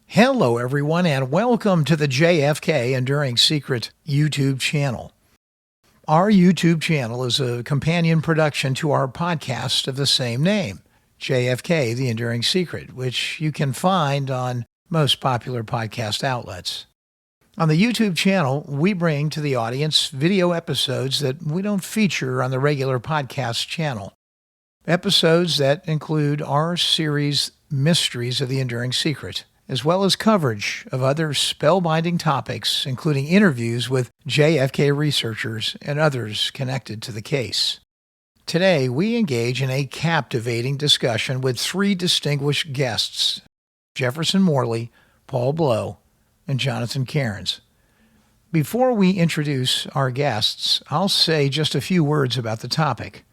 Hello, everyone, and welcome to the JFK Enduring Secret YouTube channel. Our YouTube channel is a companion production to our podcast of the same name, JFK, The Enduring Secret, which you can find on most popular podcast outlets. On the YouTube channel, we bring to the audience video episodes that we don't feature on the regular podcast channel. Episodes that include our series, Mysteries of the Enduring Secret, as well as coverage of other spellbinding topics, including interviews with JFK researchers and others connected to the case. Today, we engage in a captivating discussion with three distinguished guests, Jefferson Morley, Paul Bleau, and Jonathan Cairns. Before we introduce our guests, I'll say just a few words about the topic.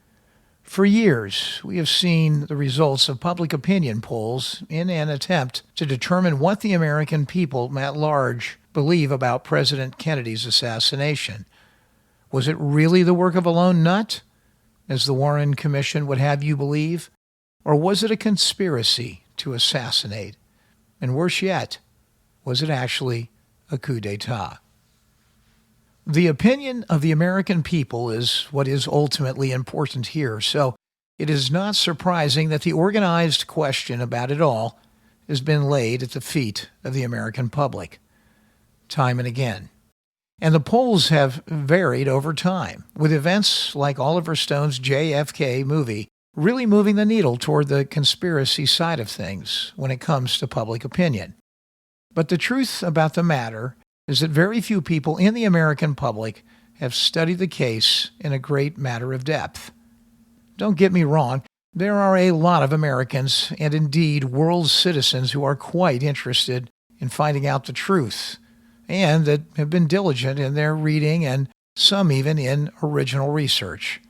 For years, we have seen the results of public opinion polls in an attempt to determine what the American people at large believe about President Kennedy's assassination. Was it really the work of a lone nut, as the Warren Commission would have you believe? Or was it a conspiracy to assassinate? And worse yet, was it actually a coup d'etat? The opinion of the American people is what is ultimately important here, so it is not surprising that the organized question about it all has been laid at the feet of the American public, time and again. And the polls have varied over time, with events like Oliver Stone's JFK movie really moving the needle toward the conspiracy side of things when it comes to public opinion. But the truth about the matter is that very few people in the American public have studied the case in a great matter of depth. Don't get me wrong, there are a lot of Americans, and indeed world citizens, who are quite interested in finding out the truth, and that have been diligent in their reading and some even in original research.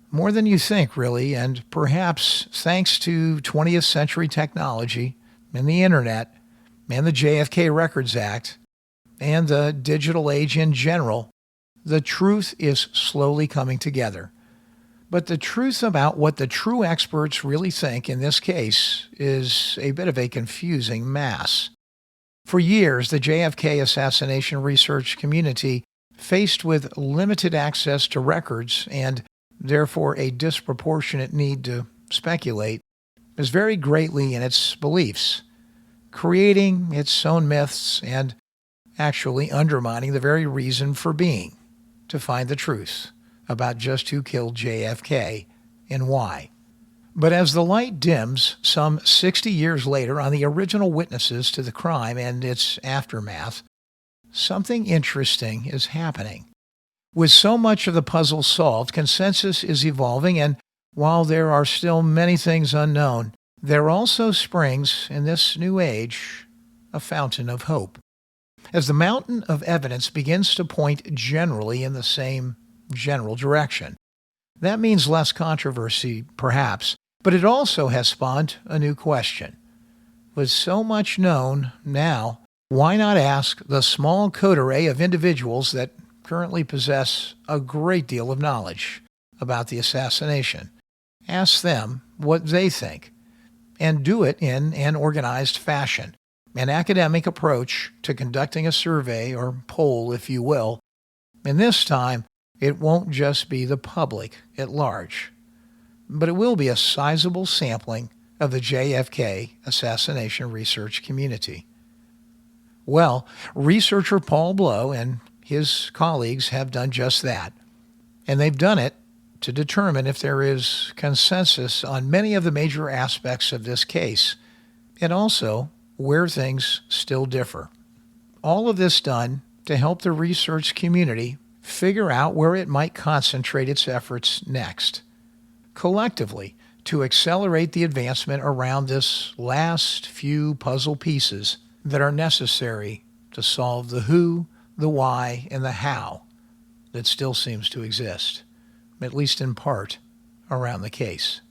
More than you think, really, and perhaps thanks to 20th century technology and the internet and the JFK Records Act, and the digital age in general, the truth is slowly coming together. But the truth about what the true experts really think in this case is a bit of a confusing mass. For years, the JFK assassination research community, faced with limited access to records and therefore a disproportionate need to speculate, has varied greatly in its beliefs, creating its own myths and actually undermining the very reason for being, to find the truth about just who killed JFK and why. But as the light dims some 60 years later on the original witnesses to the crime and its aftermath, something interesting is happening. With so much of the puzzle solved, consensus is evolving, and while there are still many things unknown, there also springs, in this new age, a fountain of hope. As the mountain of evidence begins to point generally in the same general direction. That means less controversy, perhaps, but it also has spawned a new question. With so much known now, why not ask the small coterie of individuals that currently possess a great deal of knowledge about the assassination? Ask them what they think, and do it in an organized fashion. An academic approach to conducting a survey or poll, if you will, and this time it won't just be the public at large, but it will be a sizable sampling of the JFK assassination research community. Well, researcher Paul Bleau and his colleagues have done just that, and they've done it to determine if there is consensus on many of the major aspects of this case, and also where things still differ. All of this done to help the research community figure out where it might concentrate its efforts next. Collectively, to accelerate the advancement around this last few puzzle pieces that are necessary to solve the who, the why, and the how that still seems to exist, at least in part, around the case.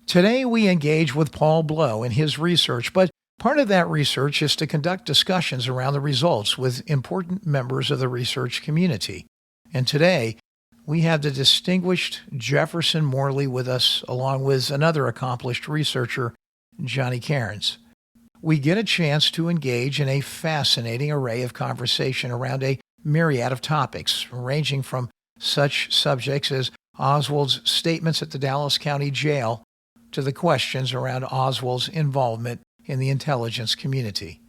Today we engage with Paul Bleau in his research, but part of that research is to conduct discussions around the results with important members of the research community. And today, we have the distinguished Jefferson Morley with us, along with another accomplished researcher, Johnny Cairns. we get a chance to engage in a fascinating array of conversation around a myriad of topics, ranging from such subjects as Oswald's statements at the Dallas County Jail to the questions around Oswald's involvement in the intelligence community.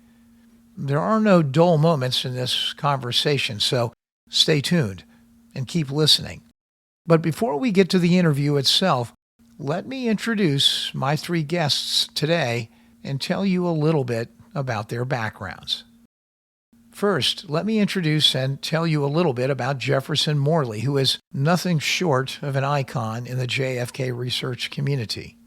There are no dull moments in this conversation, so stay tuned and keep listening. But before we get to the interview itself, let me introduce my three guests today and tell you a little bit about their backgrounds. First, let me introduce and tell you a little bit about Jefferson Morley, who is nothing short of an icon in the JFK research community.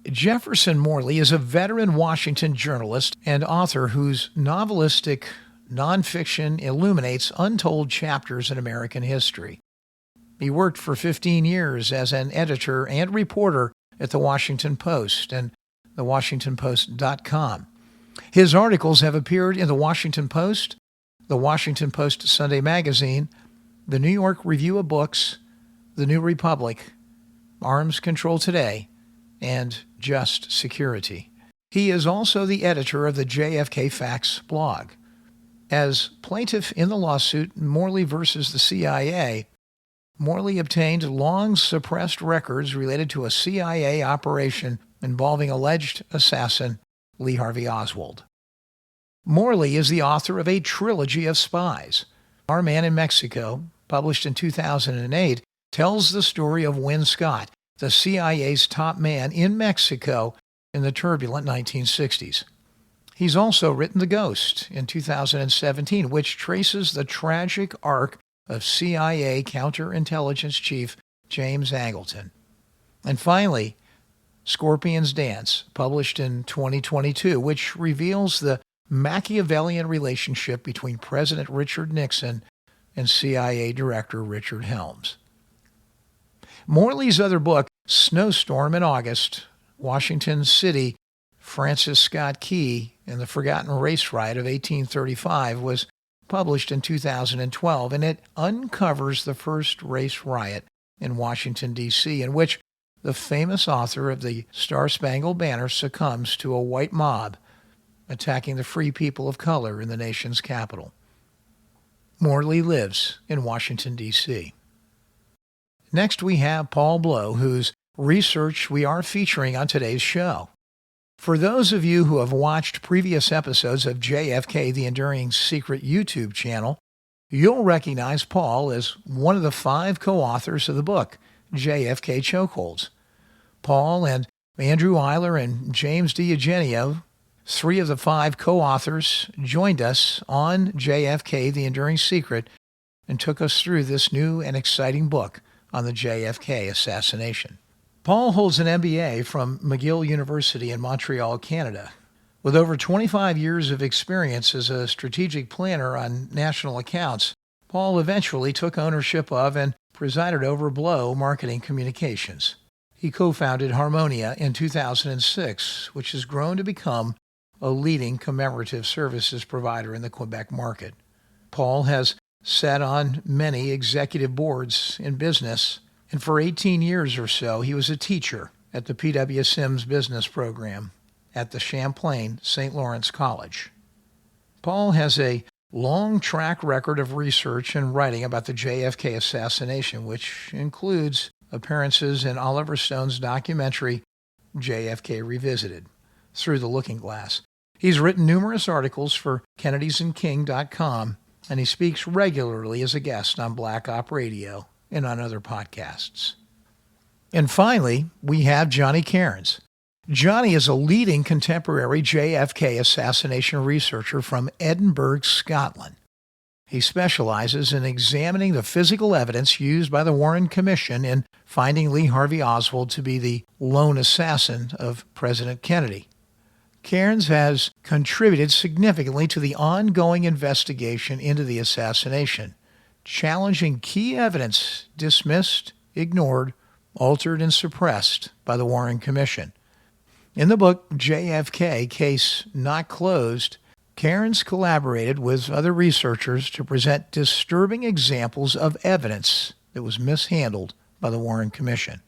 Jefferson Morley is a veteran Washington journalist and author whose novelistic nonfiction illuminates untold chapters in American history. He worked for 15 years as an editor and reporter at The Washington Post and thewashingtonpost.com. His articles have appeared in The Washington Post, The Washington Post Sunday Magazine, the New York Review of Books, The New Republic, Arms Control Today, and Just Security. He is also the editor of the JFK Facts blog. As plaintiff in the lawsuit Morley versus the CIA, Morley obtained long-suppressed records related to a CIA operation involving alleged assassin Lee Harvey Oswald. Morley is the author of a trilogy of spies. Our Man in Mexico, published in 2008, tells the story of Win Scott, the CIA's top man in Mexico in the turbulent 1960s. He's also written The Ghost in 2017, which traces the tragic arc of CIA counterintelligence chief James Angleton. And finally, Scorpion's Dance, published in 2022, which reveals the Machiavellian relationship between President Richard Nixon and CIA Director Richard Helms. Morley's other book, Snowstorm in August, Washington City, Francis Scott Key, and the Forgotten Race Riot of 1835, was published in 2012, and it uncovers the first race riot in Washington, D.C., in which the famous author of the Star-Spangled Banner succumbs to a white mob attacking the free people of color in the nation's capital. Morley lives in Washington, D.C. Next, we have Paul Bleau, whose research we are featuring on today's show. For those of you who have watched previous episodes of JFK, The Enduring Secret YouTube channel, you'll recognize Paul as one of the 5 co-authors of the book, JFK Chokeholds. Paul and Andrew Eiler and James D'Eugenio, 3 of the 5 co-authors, joined us on JFK, The Enduring Secret, and took us through this new and exciting book on the JFK assassination. Paul holds an MBA from McGill University in Montreal, Canada. With over 25 years of experience as a strategic planner on national accounts, Paul eventually took ownership of and presided over Bleau Marketing Communications. He co-founded Harmonia in 2006, which has grown to become a leading commemorative services provider in the Quebec market. Paul has sat on many executive boards in business, and for 18 years or so, he was a teacher at the P.W. Sims Business Program at the Champlain St. Lawrence College. Paul has a long track record of research and writing about the JFK assassination, which includes appearances in Oliver Stone's documentary, JFK Revisited, Through the Looking Glass. He's written numerous articles for kennedysandking.com, and he speaks regularly as a guest on Black Op Radio and on other podcasts. And finally, we have Johnny Cairns. Johnny is a leading contemporary JFK assassination researcher from Edinburgh, Scotland. He specializes in examining the physical evidence used by the Warren Commission in finding Lee Harvey Oswald to be the lone assassin of President Kennedy. Cairns has contributed significantly to the ongoing investigation into the assassination, challenging key evidence dismissed, ignored, altered, and suppressed by the Warren Commission. In the book JFK, Case Not Closed, Cairns collaborated with other researchers to present disturbing examples of evidence that was mishandled by the Warren Commission.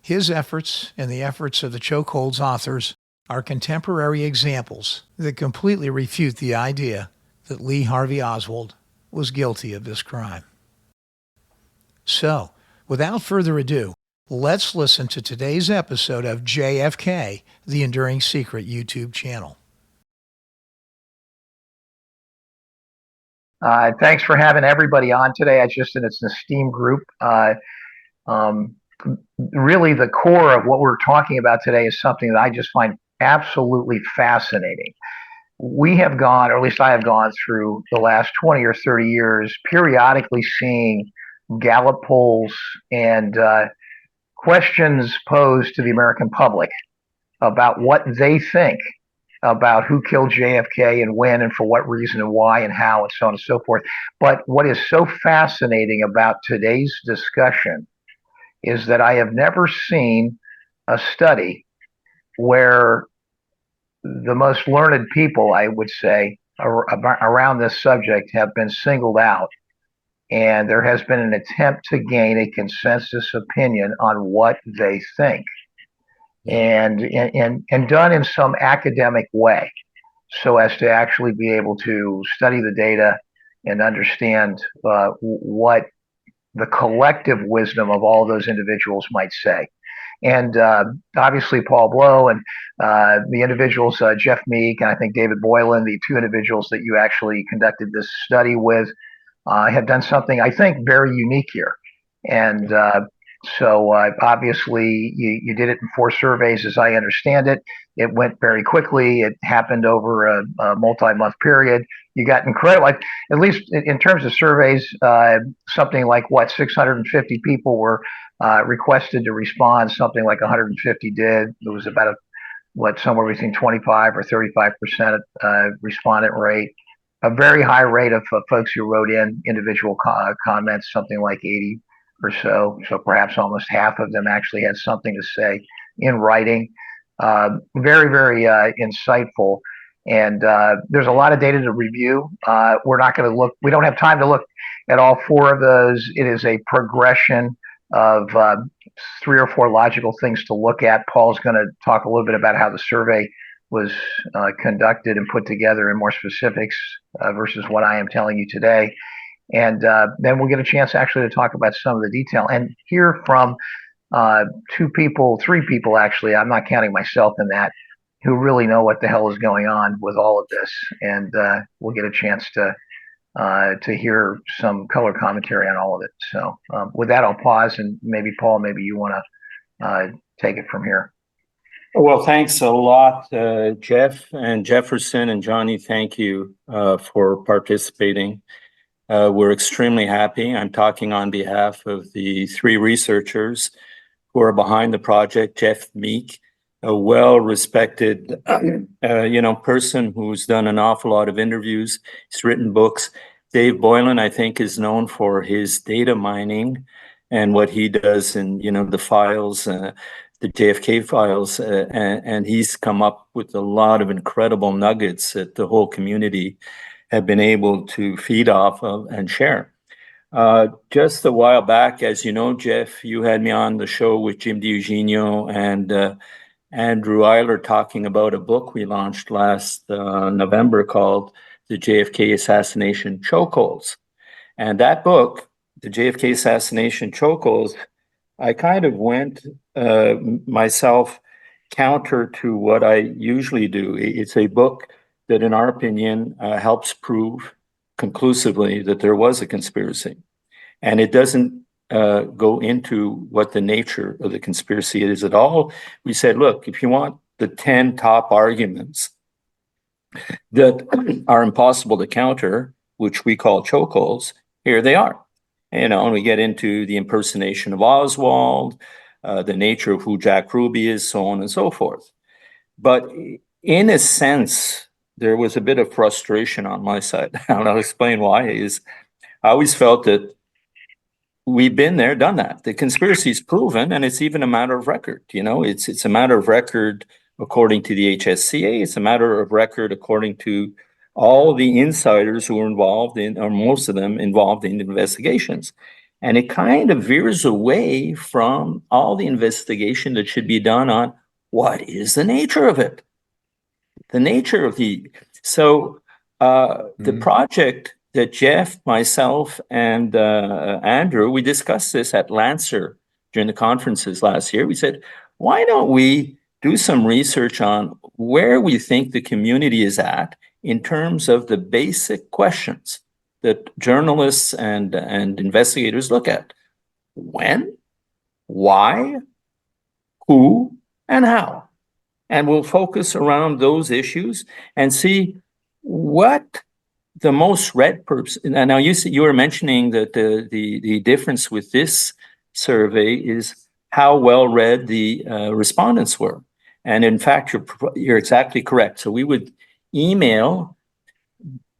His efforts and the efforts of the Chokeholds authors are contemporary examples that completely refute the idea that Lee Harvey Oswald was guilty of this crime. So, without further ado, let's listen to today's episode of JFK, the Enduring Secret YouTube channel. Thanks for having everybody on today. It's an esteemed group. Really, the core of what we're talking about today is something that I just find absolutely fascinating. We have gone, or at least I have gone through the last 20 or 30 years, periodically seeing Gallup polls and questions posed to the American public about what they think about who killed JFK and when and for what reason and why and how and so on and so forth. But what is so fascinating about today's discussion is that I have never seen a study where the most learned people, I would say, around this subject have been singled out, and there has been an attempt to gain a consensus opinion on what they think, and done in some academic way, so as to actually be able to study the data and understand what the collective wisdom of all those individuals might say. And obviously Paul Bleau and the individuals, Jeff Meek and I think David Boylan, the two individuals that you actually conducted this study with, have done something I think very unique here. And so obviously you did it in 4 surveys, as I understand it. It went very quickly. It happened over a multi-month period. You got incredible, at least in terms of surveys, something like 650 people were requested to respond. Something like 150 did. It was about somewhere between 25 or 35% respondent rate. A very high rate of folks who wrote in individual comments, something like 80 or so. So perhaps almost half of them actually had something to say in writing. Very, very insightful. And there's a lot of data to review. We're not going to look, we don't have time to look at all 4 of those. It is a progression of 3 or 4 logical things to look at. Paul's going to talk a little bit about how the survey was conducted and put together in more specifics versus what I am telling you today. And then we'll get a chance actually to talk about some of the detail and hear from 3 people actually, I'm not counting myself in that, who really know what the hell is going on with all of this. And we'll get a chance to hear some color commentary on all of it. So with that, I'll pause, and maybe Paul, maybe you want to take it from here. Well, thanks a lot, Jeff and Jefferson and Johnny. Thank you for participating. We're extremely happy. I'm talking on behalf of the 3 researchers who are behind the project. Jeff Meek, a well-respected person who's done an awful lot of interviews. He's written books. Dave Boylan, I think, is known for his data mining and what he does in the files, the JFK files, and he's come up with a lot of incredible nuggets that the whole community have been able to feed off of and share. Just a while back, as you know, Jeff, you had me on the show with Jim DiEugenio and Andrew Eiler talking about a book we launched last November called The JFK Assassination Chokeholds. And that book, The JFK Assassination Chokeholds, I kind of went myself counter to what I usually do. It's a book that, in our opinion, helps prove conclusively that there was a conspiracy. And it doesn't go into what the nature of the conspiracy is at all. We said, look, if you want the 10 top arguments that are impossible to counter, which we call chokeholds, here they are. And we get into the impersonation of Oswald, the nature of who Jack Ruby is, so on and so forth. But in a sense, there was a bit of frustration on my side. And I'll explain why. I always felt that we've been there, done that. The conspiracy is proven, and it's even a matter of record. It's a matter of record according to the HSCA. It's a matter of record according to all the insiders who were involved in, or most of them involved in investigations. And it kind of veers away from all the investigation that should be done on what is the nature of it. the nature of the project that Jeff, myself, and Andrew, we discussed this at Lancer during the conferences last year. We said, why don't we do some research on where we think the community is at in terms of the basic questions that journalists and investigators look at? When, why, who, and how? And we'll focus around those issues and see what the most read person. Now you were mentioning that the difference with this survey is how well read the respondents were, and in fact you're exactly correct. So we would email.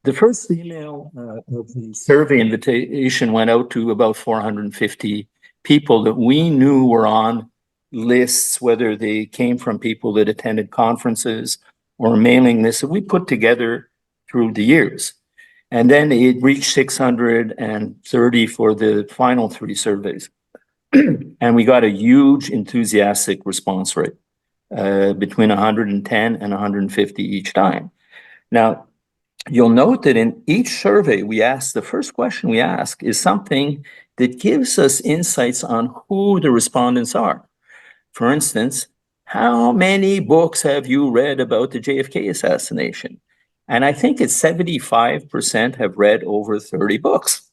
The first email of the survey invitation went out to about 450 people that we knew were on lists, whether they came from people that attended conferences or mailing lists that we put together through the years. And then it reached 630 for the final 3 surveys. And we got a huge enthusiastic response rate, between 110 and 150 each time. Now, you'll note that in each survey we ask, the first question we ask is something that gives us insights on who the respondents are. For instance, how many books have you read about the JFK assassination? And I think it's 75% have read over 30 books.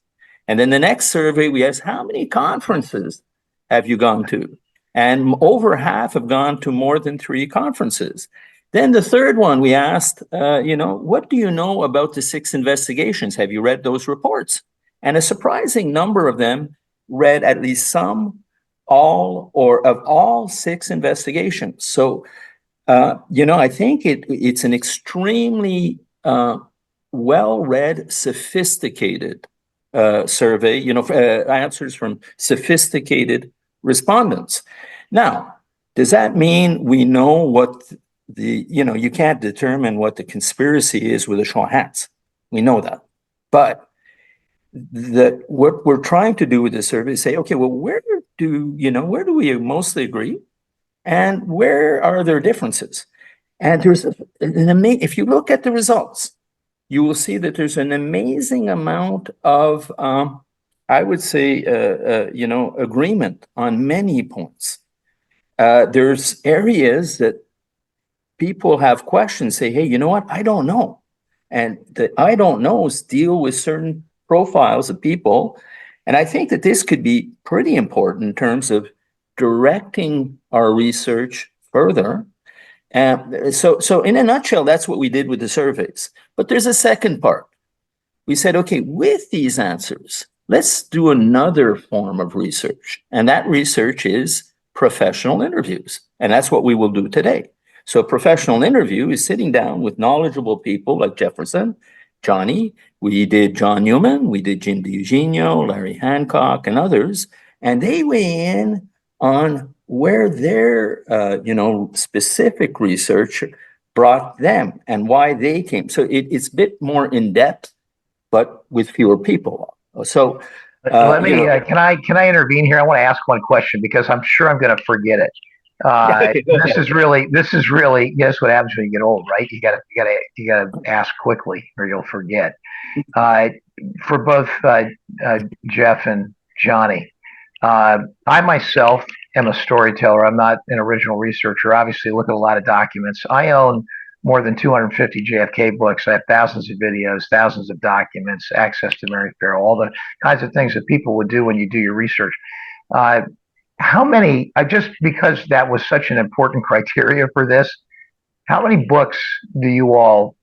And then the next survey we ask, how many conferences have you gone to? And over half have gone to more than 3 conferences. Then the third one we asked, what do you know about the 6 investigations? Have you read those reports? And a surprising number of them read at least some, all, or of all 6 investigations. So, I think it's an extremely well-read, sophisticated survey, answers from sophisticated respondents. Now, does that mean we know what you can't determine what the conspiracy is with a straw hats? We know that. But what we're trying to do with this survey is say, okay, well, where do we mostly agree? And where are there differences? And there's if you look at the results, you will see that there's an amazing amount of, I would say, agreement on many points. There's areas that people have questions, say, hey, you know what? I don't know. And the I don't knows deal with certain profiles of people. And I think that this could be pretty important in terms of directing our research further. So in a nutshell, that's what we did with the surveys. But there's a second part. We said, okay, with these answers, let's do another form of research. And that research is professional interviews. And that's what we will do today. So a professional interview is sitting down with knowledgeable people like Jefferson, Johnny. We did John Newman, we did Jim DiEugenio, Larry Hancock, and others. And they weigh in on where their specific research brought them and why they came. So it's a bit more in depth, but with fewer people. So let me can I intervene here? I want to ask one question because I'm sure I'm going to forget it. This is really guess what happens when you get old, right? You gotta ask quickly or you'll forget. For both Jeff and Johnny, I myself am a storyteller. I'm not an original researcher. Obviously, look at a lot of documents. I own more than 250 JFK books. I have thousands of videos, thousands of documents, access to Mary Farrell, all the kinds of things that people would do when you do your research. How many, just because that was such an important criteria for this, how many books do you all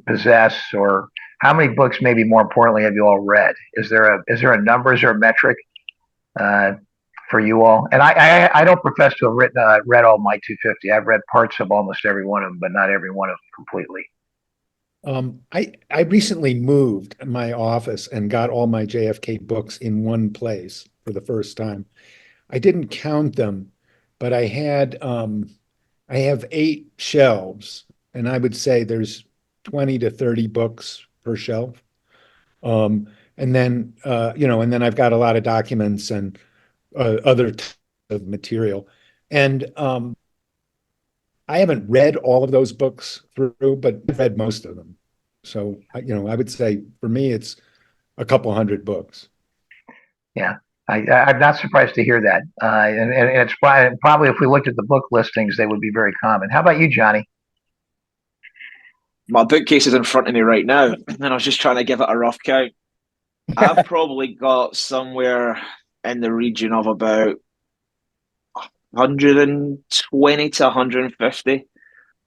possess, or how many books, maybe more importantly, have you all read? Is there a number, is there a metric for you all? And I don't profess to have read all my 250. I've read parts of almost every one of them, but not every one of them completely. I recently moved my office and got all my JFK books in one place for the first time. I didn't count them, but I have 8 shelves, and I would say there's 20 to 30 books per shelf. And then I've got a lot of documents and other types of material. And I haven't read all of those books through, but I've read most of them. So, I would say for me, it's a couple hundred books. Yeah, I'm not surprised to hear that. And it's probably, if we looked at the book listings, they would be very common. How about you, Johnny? My bookcase is in front of me right now, and I was just trying to give it a rough count. I've probably got somewhere in the region of about 120 to 150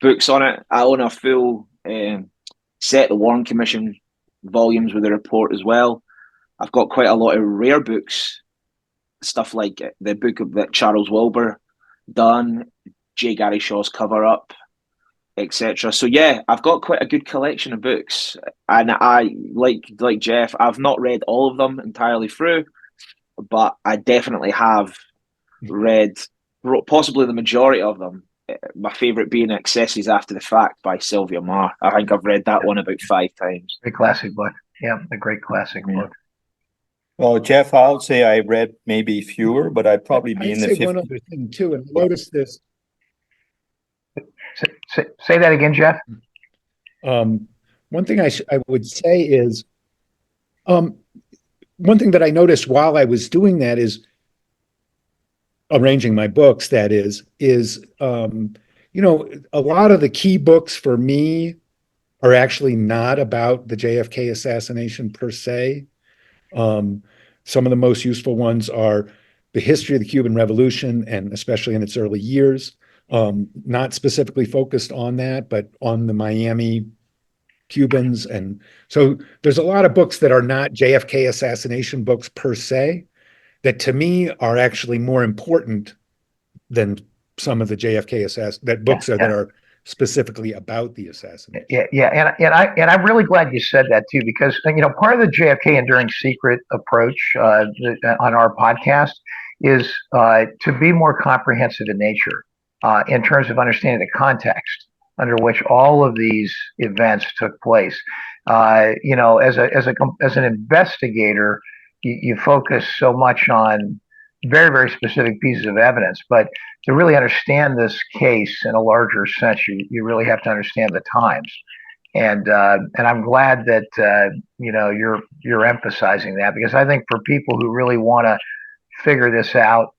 books on it. I own a full set of the Warren Commission volumes with the report as well. I've got quite a lot of rare books, stuff like the book that Charles Wilbur done, J. Gary Shaw's Cover Up, etc. So yeah, I've got quite a good collection of books, and I like Jeff. I've not read all of them entirely through, but I definitely have read possibly the majority of them. My favourite being Excesses After the Fact by Sylvia Marr. I think I've read that one about 5 times. Great classic book. Yeah, a great classic book. Well, Jeff, I'll say I read maybe fewer, but I'd probably be in the 50. One other thing too, and I noticed this. Say that again, Jeff. One thing I would say is, one thing that I noticed while I was doing that is arranging my books. That is, a lot of the key books for me are actually not about the JFK assassination per se. Some of the most useful ones are the history of the Cuban Revolution, and especially in its early years, not specifically focused on that, but on the Miami Cubans. And so there's a lot of books that are not JFK assassination books per se, that to me are actually more important than some of the JFK books that are specifically about the assassination. Yeah, and I'm really glad you said that too, because part of the JFK Enduring Secret approach on our podcast is to be more comprehensive in nature in terms of understanding the context under which all of these events took place. As an investigator, you focus so much on very, very specific pieces of evidence, but to really understand this case in a larger sense, you really have to understand the times. And I'm glad that you're emphasizing that, because I think for people who really want to figure this out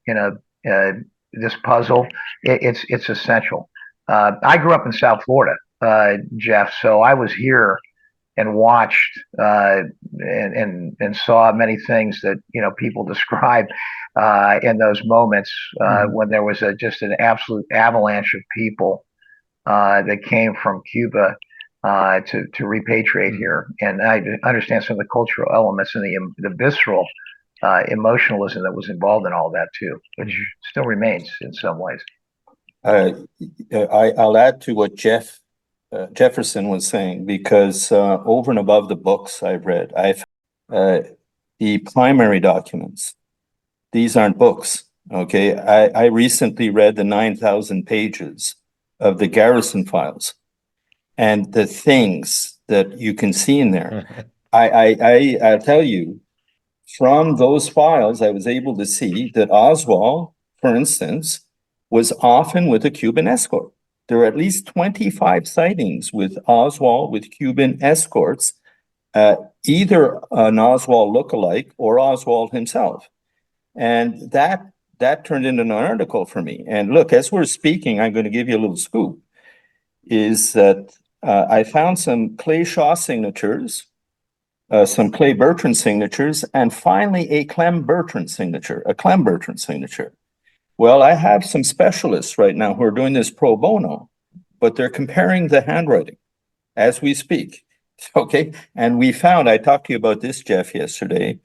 this puzzle, it's essential. I grew up in South Florida, Jeff, so I was here and watched and saw many things that people describe in those moments when there was just an absolute avalanche of people that came from Cuba to repatriate here. And I understand some of the cultural elements and the visceral emotionalism that was involved in all that too, which still remains in some ways. I'll add to what Jefferson was saying, because over and above the books I've read, the primary documents. These aren't books, okay? I recently read the 9,000 pages of the Garrison files, and the things that you can see in there. I'll tell you, from those files, I was able to see that Oswald, for instance, was often with a Cuban escort. There are at least 25 sightings with Oswald with Cuban escorts, either an Oswald lookalike or Oswald himself. And that turned into an article for me. And look, as we're speaking, I'm going to give you a little scoop, is that I found some Clay Shaw signatures, some Clay Bertrand signatures, and finally a Clem Bertrand signature. Well, I have some specialists right now who are doing this pro bono, but they're comparing the handwriting as we speak. Okay. And we found, I talked to you about this, Jeff, yesterday,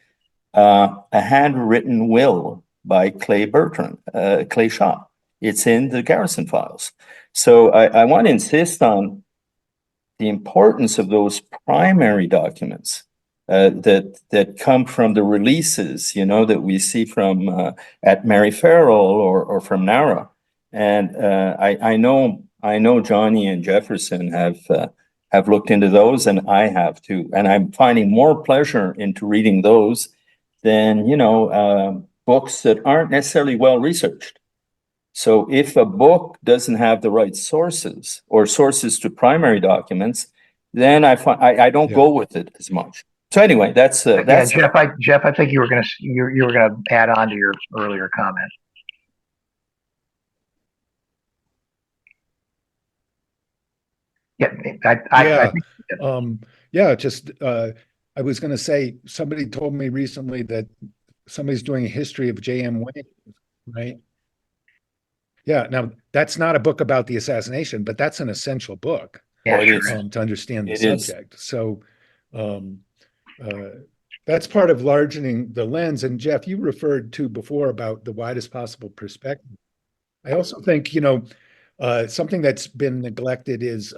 a handwritten will by Clay Shaw. It's in the Garrison files. So I want to insist on the importance of those primary documents that come from the releases, that we see from at Mary Farrell or from NARA. And I know Johnny and Jefferson have looked into those, and I have too. And I'm finding more pleasure into reading those than books that aren't necessarily well researched. So if a book doesn't have the right sources or sources to primary documents, then I don't go with it as much. So anyway, that's Jeff. I think you were gonna add on to your earlier comment. I was going to say, somebody told me recently that somebody's doing a history of J.M. Wayne, right? Yeah. Now, that's not a book about the assassination, but that's an essential book to understand the subject. So that's part of largening the lens. And Jeff, you referred to before about the widest possible perspective. I also think, something that's been neglected is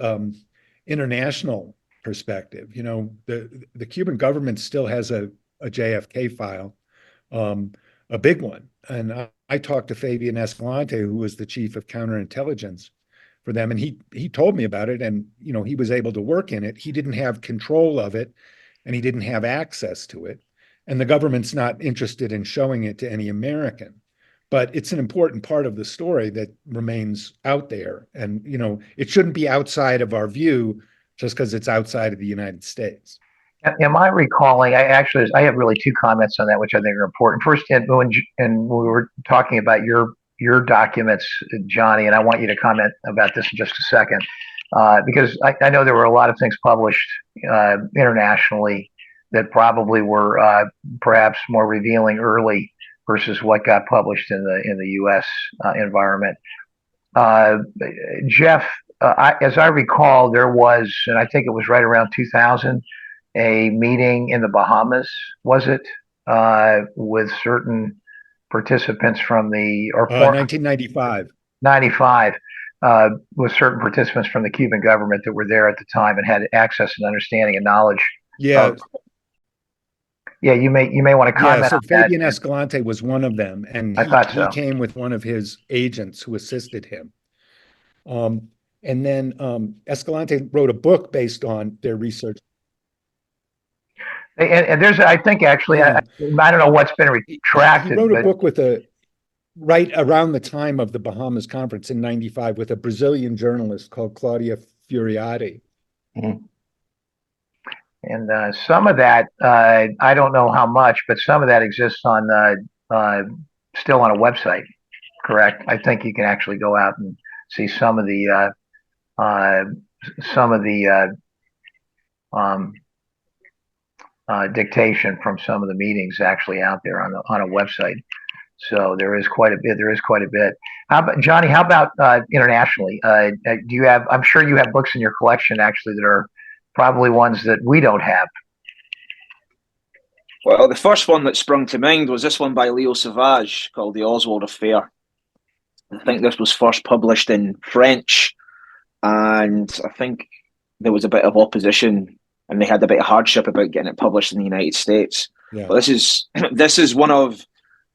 international perspective. The Cuban government still has a JFK file, a big one. And I talked to Fabian Escalante, who was the chief of counterintelligence for them, and he told me about it. And he was able to work in it. He didn't have control of it, and he didn't have access to it. And the government's not interested in showing it to any American. But it's an important part of the story that remains out there. And, it shouldn't be outside of our view just because it's outside of the United States. Am I recalling? I have really two comments on that, which I think are important. First, when we were talking about your documents, Johnny, and I want you to comment about this in just a second, because I know there were a lot of things published internationally that probably were perhaps more revealing early versus what got published in the U.S. Environment. Jeff, as I recall, there was, and I think it was right around 2000, a meeting in the Bahamas, was it, with certain participants from 1995. 95, with certain participants from the Cuban government that were there at the time and had access and understanding and knowledge. Yeah. You may want to comment on that. Fabian Escalante was one of them, and he came with one of his agents who assisted him. And then Escalante wrote a book based on their research. And there's, I think, actually, I don't know what's been retracted. He wrote a book right around the time of the Bahamas conference in 95 with a Brazilian journalist called Claudia Furiati. Mm-hmm. And some of that, I don't know how much, but some of that exists on still on a website, correct? I think you can actually go out and see some of the dictation from some of the meetings actually out there on a website. So there is quite a bit. How about Johnny? How about internationally? Do you have? I'm sure you have books in your collection actually that are probably ones that we don't have. Well, the first one that sprung to mind was this one by Leo Sauvage called The Oswald Affair. I think this was first published in French, and I think there was a bit of opposition and they had a bit of hardship about getting it published in the United States. Yeah. But this is one of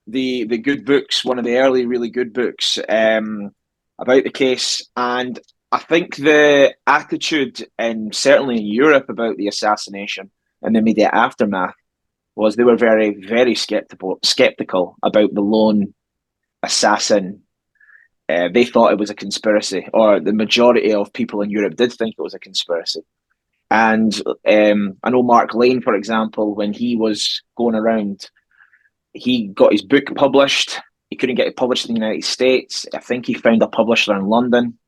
the good books, one of the early really good books about the case. And I think the attitude, and certainly in Europe, about the assassination and the immediate aftermath was they were very, very skeptical about the lone assassin. They thought it was a conspiracy, or the majority of people in Europe did think it was a conspiracy. And I know Mark Lane, for example, when he was going around, he got his book published. He couldn't get it published in the United States. I think he found a publisher in London.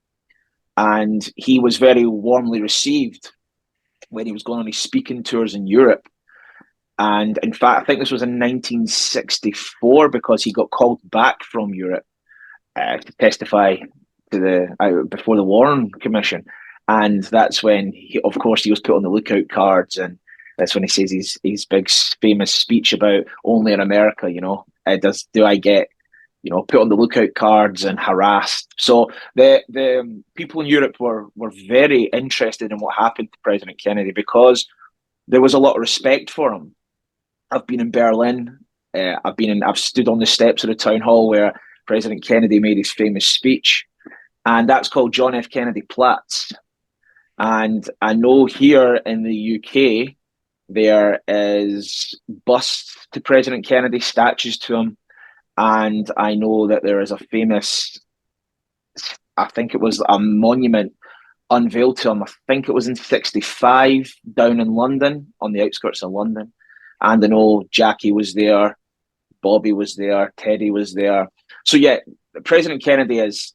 And he was very warmly received when he was going on his speaking tours in Europe. And in fact, I think this was in 1964 because he got called back from Europe to testify to before the Warren Commission. And that's when, he was put on the lookout cards. And that's when he says his big famous speech about only in America, do I get put on the lookout cards and harassed. So the people in Europe were very interested in what happened to President Kennedy because there was a lot of respect for him. I've been in Berlin. I've stood on the steps of the town hall where President Kennedy made his famous speech, and that's called John F. Kennedy Platz. And I know here in the UK there is busts to President Kennedy, statues to him. And I know that there is a famous I think it was a monument unveiled to him. I think it was in '65 down in London, on the outskirts of London. And I know Jackie was there, Bobby was there, Teddy was there. So yeah, President Kennedy is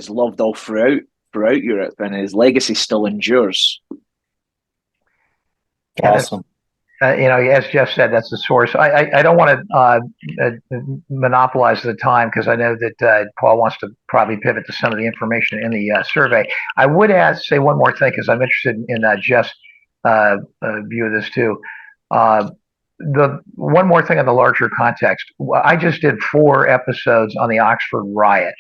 loved all throughout Europe, and his legacy still endures. Awesome. As Jeff said, that's the source. I don't want to monopolize the time because I know that Paul wants to probably pivot to some of the information in the survey. I would say one more thing because I'm interested in Jeff's view of this too. The one more thing on the larger context. I just did 4 episodes on the Oxford riot,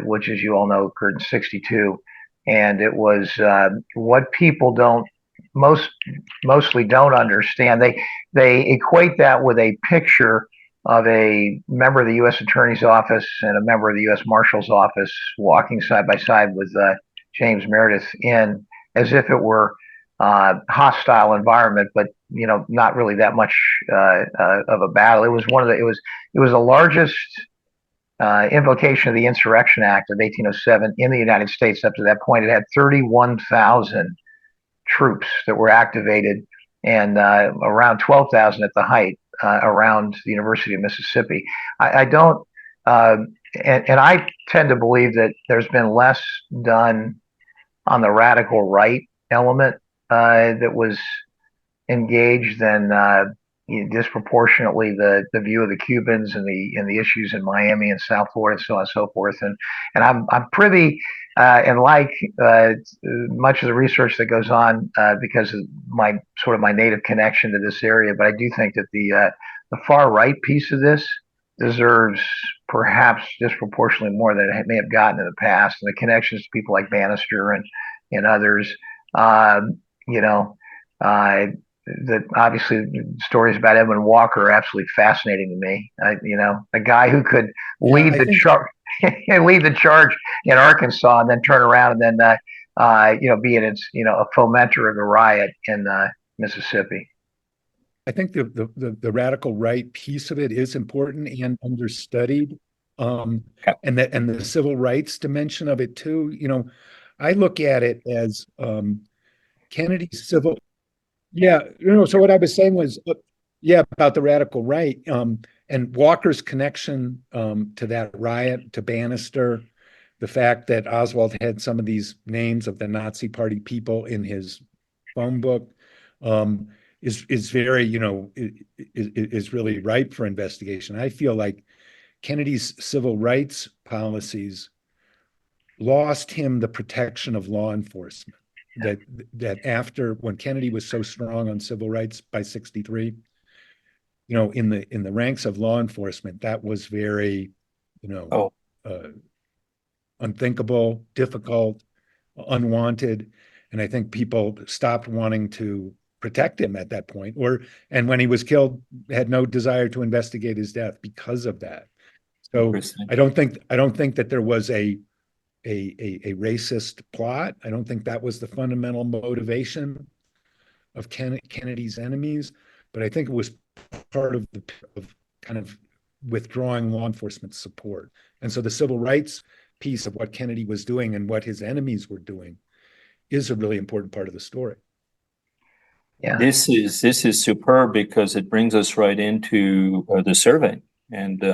which, as you all know, occurred in '62, and it was what people mostly don't understand. They equate that with a picture of a member of the U.S. Attorney's Office and a member of the U.S. Marshal's Office walking side by side with James Meredith as if it were hostile environment, but not really that much of a battle. It was it was the largest invocation of the Insurrection Act of 1807 in the United States. Up to that point, it had 31,000 troops that were activated, and around 12,000 at the height around the University of Mississippi. I don't, and I tend to believe that there's been less done on the radical right element that was engaged than disproportionately the view of the Cubans and the issues in Miami and South Florida and so on and so forth. And I'm privy and like much of the research that goes on because of my native connection to this area. But I do think that the far right piece of this deserves perhaps disproportionately more than it may have gotten in the past, and the connections to people like Bannister and others. That obviously stories about Edwin Walker are absolutely fascinating to me. A guy who could lead the charge in Arkansas and then turn around and then be a fomenter of the riot in Mississippi. I think the radical right piece of it is important and understudied, and the civil rights dimension of it too. I look at it as Kennedy's civil. Yeah, so what I was saying was, about the radical right, and Walker's connection to that riot, to Bannister, the fact that Oswald had some of these names of the Nazi Party people in his phone book, is very, is really ripe for investigation. I feel like Kennedy's civil rights policies lost him the protection of law enforcement. That after, when Kennedy was so strong on civil rights by '63, in the ranks of law enforcement, that was very, unthinkable, difficult, unwanted, and I think people stopped wanting to protect him at that point, and when he was killed, had no desire to investigate his death because of that. So I don't think that there was a racist plot. I don't think that was the fundamental motivation of Kennedy's enemies, but I think it was part of kind of withdrawing law enforcement support. And so the civil rights piece of what Kennedy was doing and what his enemies were doing is a really important part of the story. Yeah, this is superb because it brings us right into the survey, and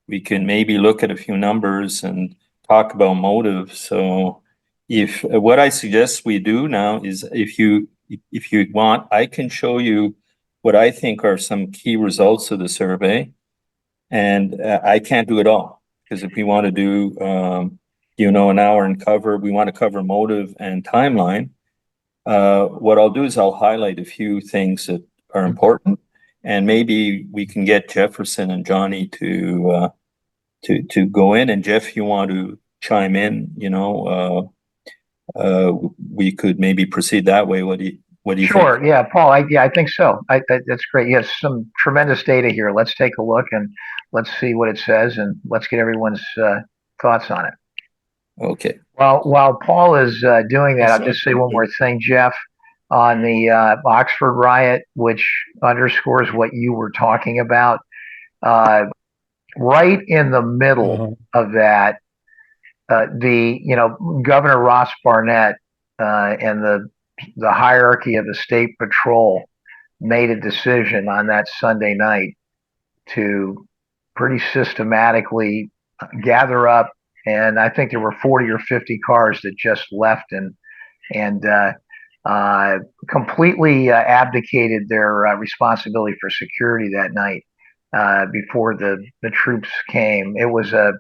we can maybe look at a few numbers and talk about motive. So if what I suggest we do now is, if you want, I can show you what I think are some key results of the survey, and I can't do it all, because if we want to do an hour and we want to cover motive and timeline, what I'll do is I'll highlight a few things that are important, and maybe we can get Jefferson and Johnny to go in. And Jeff, you want to chime in, we could maybe proceed that way. What do you think? Sure. Yeah, Paul. I think so. That's great. You have some tremendous data here. Let's take a look and let's see what it says, and let's get everyone's thoughts on it. Okay. While Paul is doing that, I'll just say one more thing, Jeff, on the Oxford riot, which underscores what you were talking about. Right in the middle of that Governor Ross Barnett and the hierarchy of the state patrol made a decision on that Sunday night to pretty systematically gather up, and I think there were 40 or 50 cars that just left and completely abdicated their responsibility for security that night before the troops came. It was a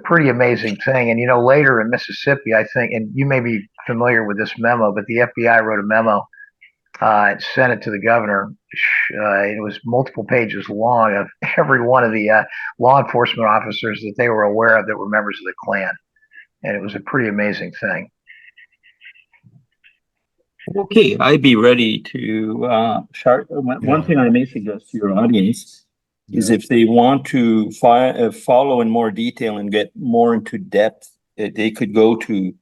pretty amazing thing. And later in Mississippi, I think, and you may be familiar with this memo, but the FBI wrote a memo and sent it to the governor. It was multiple pages long of every one of the law enforcement officers that they were aware of that were members of the Klan. And it was a pretty amazing thing. Okay, I'd be ready to start. One thing I may suggest to your audience is if they want to follow in more detail and get more into depth, they could go to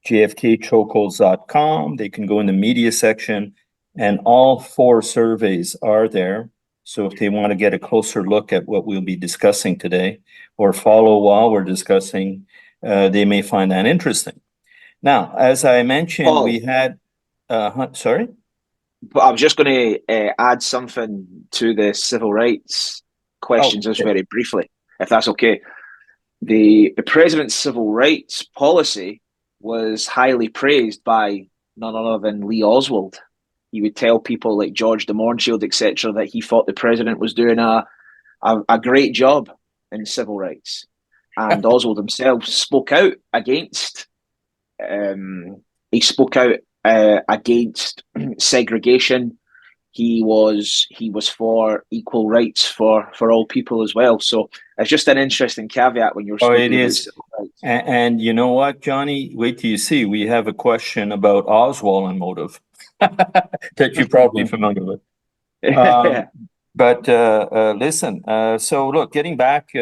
jfkchokeholds.com. They can go in the media section, and all 4 surveys are there. So if they want to get a closer look at what we'll be discussing today or follow while we're discussing, they may find that interesting. Now, as I mentioned, Paul, we had... sorry? But I was just going to add something to the civil rights questions just very briefly, if that's okay. The president's civil rights policy was highly praised by none other than Lee Oswald. He would tell people like George de Mohrenschildt, etc., that he thought the president was doing a great job in civil rights. And Oswald himself spoke out against against segregation. He was for equal rights for all people as well. So it's just an interesting caveat when you're speaking about civil rights. And you know what, Johnny? Wait till you see. We have a question about Oswald and motive that you're probably familiar with. But listen, so look, getting back,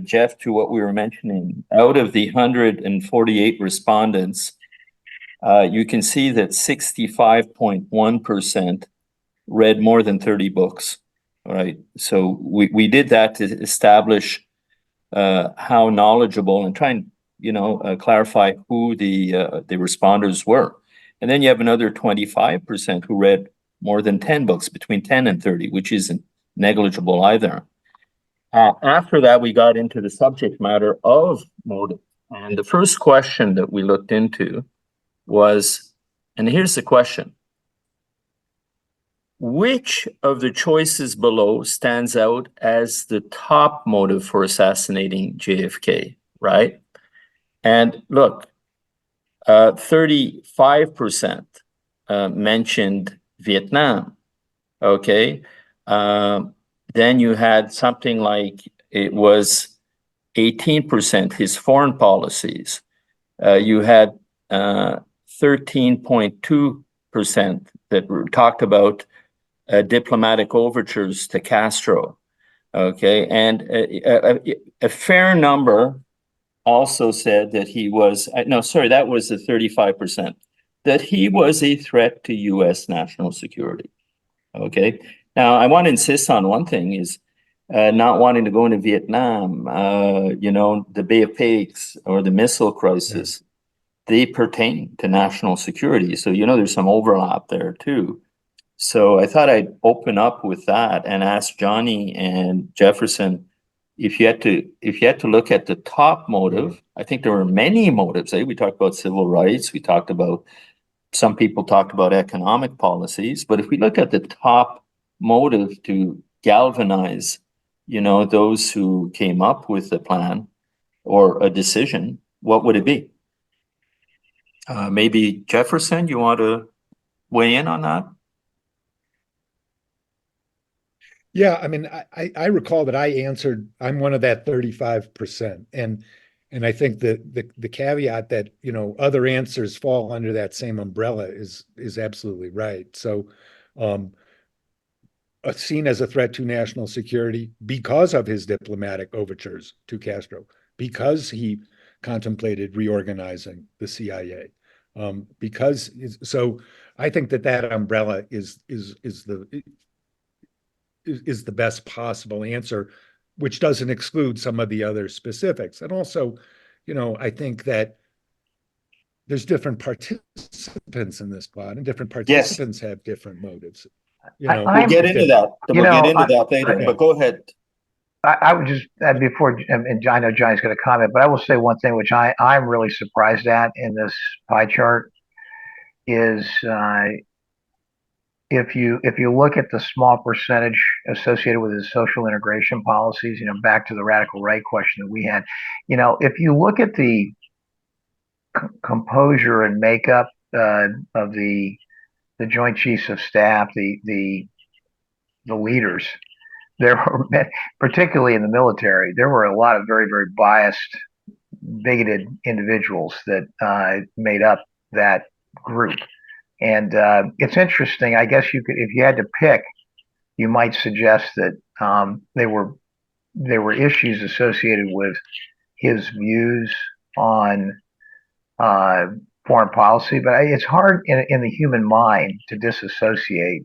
Jeff, to what we were mentioning, out of the 148 respondents, you can see that 65.1% read more than 30 books. All right. So we did that to establish how knowledgeable and try and clarify who the responders were. And then you have another 25% who read more than 10 books, between 10 and 30, which isn't negligible either. After that, we got into the subject matter of motive. And the first question that we looked into was, and here's the question: which of the choices below stands out as the top motive for assassinating JFK, right? And look, 35% mentioned Vietnam, okay? Then you had something like, it was 18% his foreign policies. You had 13.2% that talked about diplomatic overtures to Castro, okay? And a fair number also said that he was, no, sorry, that was the 35%, that he was a threat to U.S. national security, okay? Now, I want to insist on one thing is not wanting to go into Vietnam, the Bay of Pigs or the missile crisis, they pertain to national security. So, there's some overlap there too. So I thought I'd open up with that and ask Johnny and Jefferson, if you had to look at the top motive. I think there were many motives. We talked about civil rights. We talked about, some people talked about economic policies. But if we look at the top motive to galvanize, those who came up with the plan or a decision, what would it be? Maybe Jefferson, you want to weigh in on that? Yeah, I mean, I recall that I answered, I'm one of that 35%. And I think that the caveat that, other answers fall under that same umbrella is absolutely right. So seen as a threat to national security because of his diplomatic overtures to Castro, because he contemplated reorganizing the CIA. So I think that umbrella is the best possible answer, which doesn't exclude some of the other specifics. And also, I think that there's different participants in this plot, and different participants have different motives. We'll get into that. Later, but go ahead. I would just before, and I know Johnny's going to comment, but I will say one thing which I'm really surprised at in this pie chart is if you look at the small percentage associated with his social integration policies, back to the radical right question that we had, if you look at the composure and makeup of the Joint Chiefs of Staff, the leaders, there were, particularly in the military, there were a lot of very, very biased, bigoted individuals that made up that group. And it's interesting. I guess you could, if you had to pick, you might suggest that there were issues associated with his views on foreign policy, but it's hard in the human mind to disassociate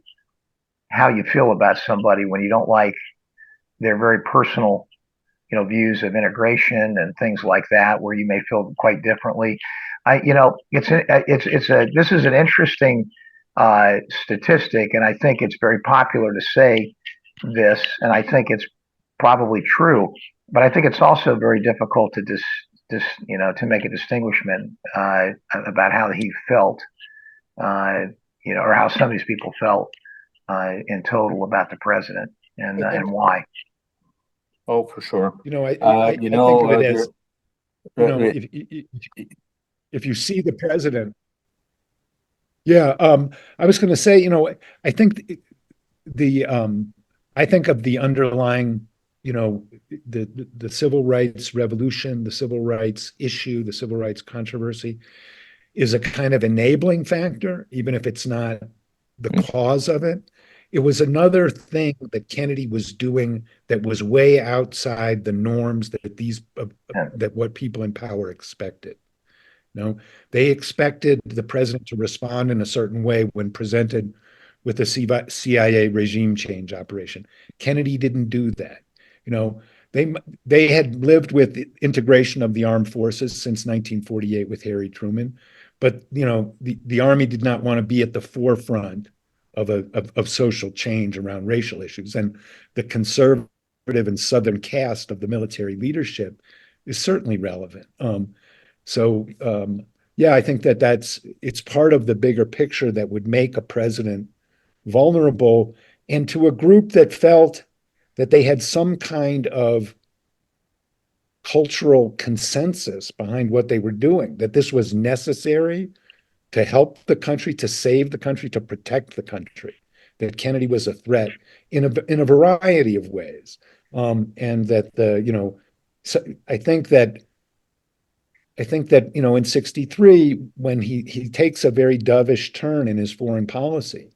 how you feel about somebody when you don't like their very personal, views of integration and things like that, where you may feel quite differently. This is an interesting statistic, and I think it's very popular to say this, and I think it's probably true, but I think it's also very difficult to to make a distinguishment about how he felt, or how some of these people felt in total about the president and why. Oh, for sure. I think of it as, if you see the president, I was going to say, I think I think of the underlying, the civil rights revolution, the civil rights issue, the civil rights controversy is a kind of enabling factor, even if it's not the cause of it. It was another thing that Kennedy was doing that was way outside the norms that what people in power expected. They expected the president to respond in a certain way when presented with a CIA regime change operation. Kennedy didn't do that. They had lived with the integration of the armed forces since 1948 with Harry Truman, but the Army did not want to be at the forefront of social change around racial issues, and the conservative and Southern cast of the military leadership is certainly relevant. I think that it's part of the bigger picture that would make a president vulnerable, and to a group that felt that they had some kind of cultural consensus behind what they were doing, that this was necessary to help the country, to save the country, to protect the country, that Kennedy was a threat in a variety of ways. And that I think that in 63, when he takes a very dovish turn in his foreign policy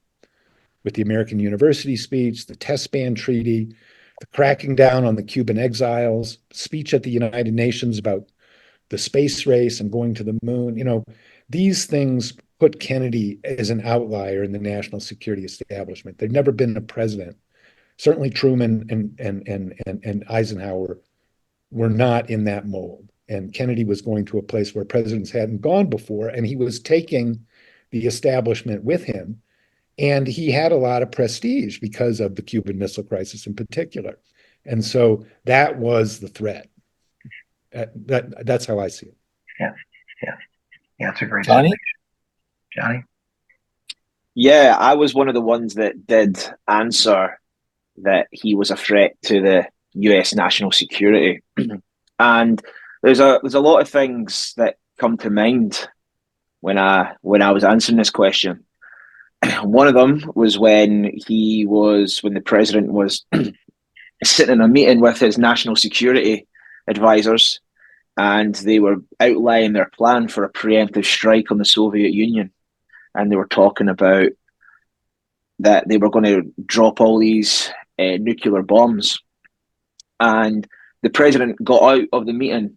with the American University speech, the test ban treaty, the cracking down on the Cuban exiles, speech at the United Nations about the space race and going to the moon, these things put Kennedy as an outlier in the national security establishment. There'd never been a president. Certainly Truman and Eisenhower were not in that mold. And Kennedy was going to a place where presidents hadn't gone before, and he was taking the establishment with him. And he had a lot of prestige because of the Cuban Missile Crisis in particular. And so that was the threat. That's how I see it. Yeah, it's a great Johnny? Johnny? Yeah, I was one of the ones that did answer that he was a threat to the US national security. And there's a lot of things that come to mind when I was answering this question. One of them was when the president was sitting in a meeting with his national security advisors, and they were outlining their plan for a preemptive strike on the Soviet Union. And they were talking about that they were going to drop all these nuclear bombs. And the president got out of the meeting.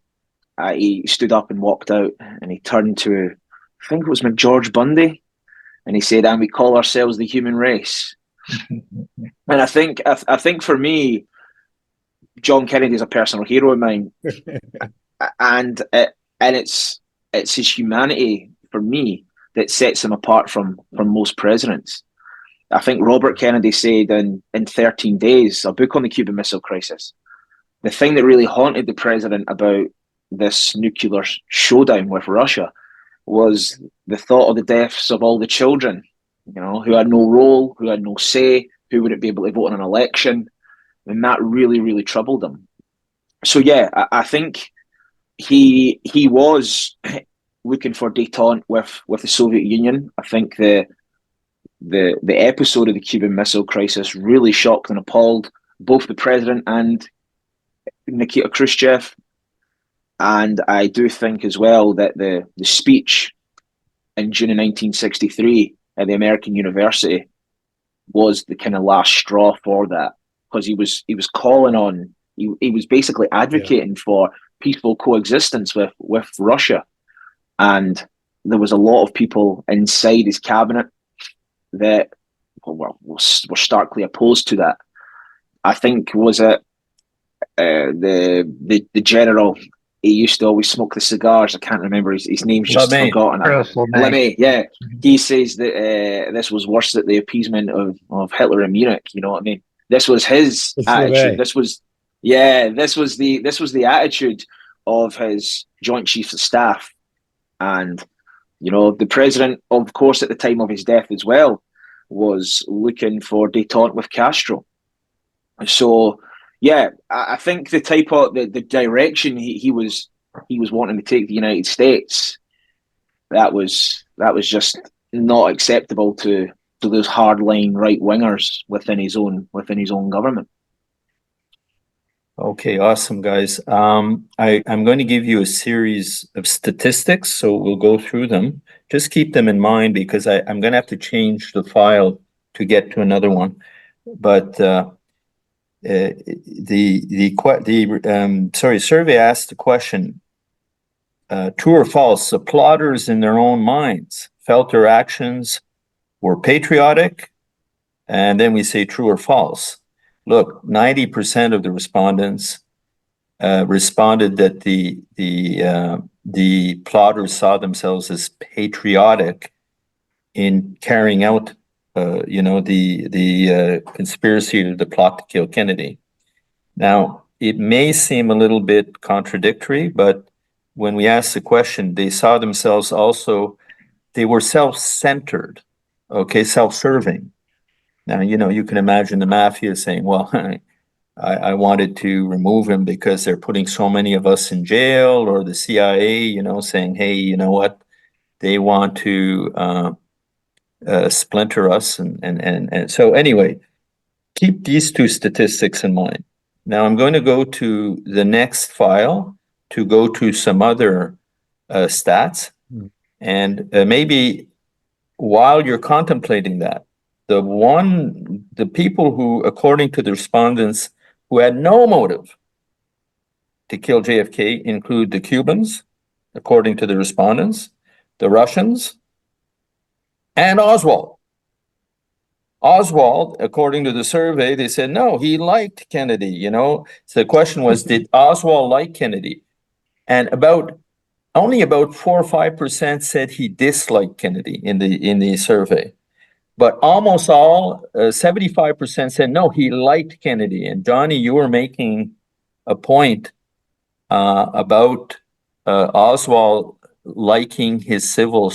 He stood up and walked out, and he turned to, I think it was George Bundy, and he said, "And we call ourselves the human race." And I think for me, John Kennedy is a personal hero of mine. And and it's his humanity for me that sets him apart from most presidents. I think Robert Kennedy said in 13 Days, a book on the Cuban Missile Crisis, the thing that really haunted the president about this nuclear showdown with Russia was the thought of the deaths of all the children, who had no role, who had no say, who wouldn't be able to vote in an election. And that really, really troubled him. So yeah, I think he was looking for détente with the Soviet Union. I think the episode of the Cuban Missile Crisis really shocked and appalled both the president and Nikita Khrushchev. And I do think as well that the speech in June of 1963 at the American University was the kind of last straw for that, because he was calling on, he was basically advocating for peaceful coexistence with Russia. And there was a lot of people inside his cabinet that were starkly opposed to that. I think was it the general, he used to always smoke the cigars. I can't remember his name's just forgotten. LeMay, yeah. He says that this was worse than the appeasement of Hitler in Munich. You know what I mean? This was his attitude. This was the attitude of his Joint Chiefs of Staff. And, the president, of course, at the time of his death as well, was looking for détente with Castro. So, yeah, I think the type of the direction he was wanting to take the United States, that was just not acceptable to those hardline right wingers within his own government. Okay, awesome, guys. I'm going to give you a series of statistics, so we'll go through them. Just keep them in mind, because I'm going to have to change the file to get to another one. But survey asked the question: true or false? The plotters, in their own minds, felt their actions were patriotic, and then we say true or false. Look, 90% of the respondents responded that the plotters saw themselves as patriotic in carrying out, the conspiracy to the plot to kill Kennedy. Now, it may seem a little bit contradictory, but when we asked the question, they saw themselves also, they were self-centered, self-serving. Now, you can imagine the mafia saying, well, I wanted to remove him because they're putting so many of us in jail, or the CIA, saying, hey, you know what? They want to splinter us. And so anyway, keep these two statistics in mind. Now I'm going to go to the next file to go to some other stats. And maybe while you're contemplating that, the people who, according to the respondents, who had no motive to kill JFK include the Cubans, according to the respondents, the Russians, and Oswald. Oswald, according to the survey, they said, no, he liked Kennedy, So the question was, did Oswald like Kennedy? And only about 4 or 5% said he disliked Kennedy in the survey. But almost all, 75% said, no, he liked Kennedy. And Johnny, you were making a point about Oswald liking his civil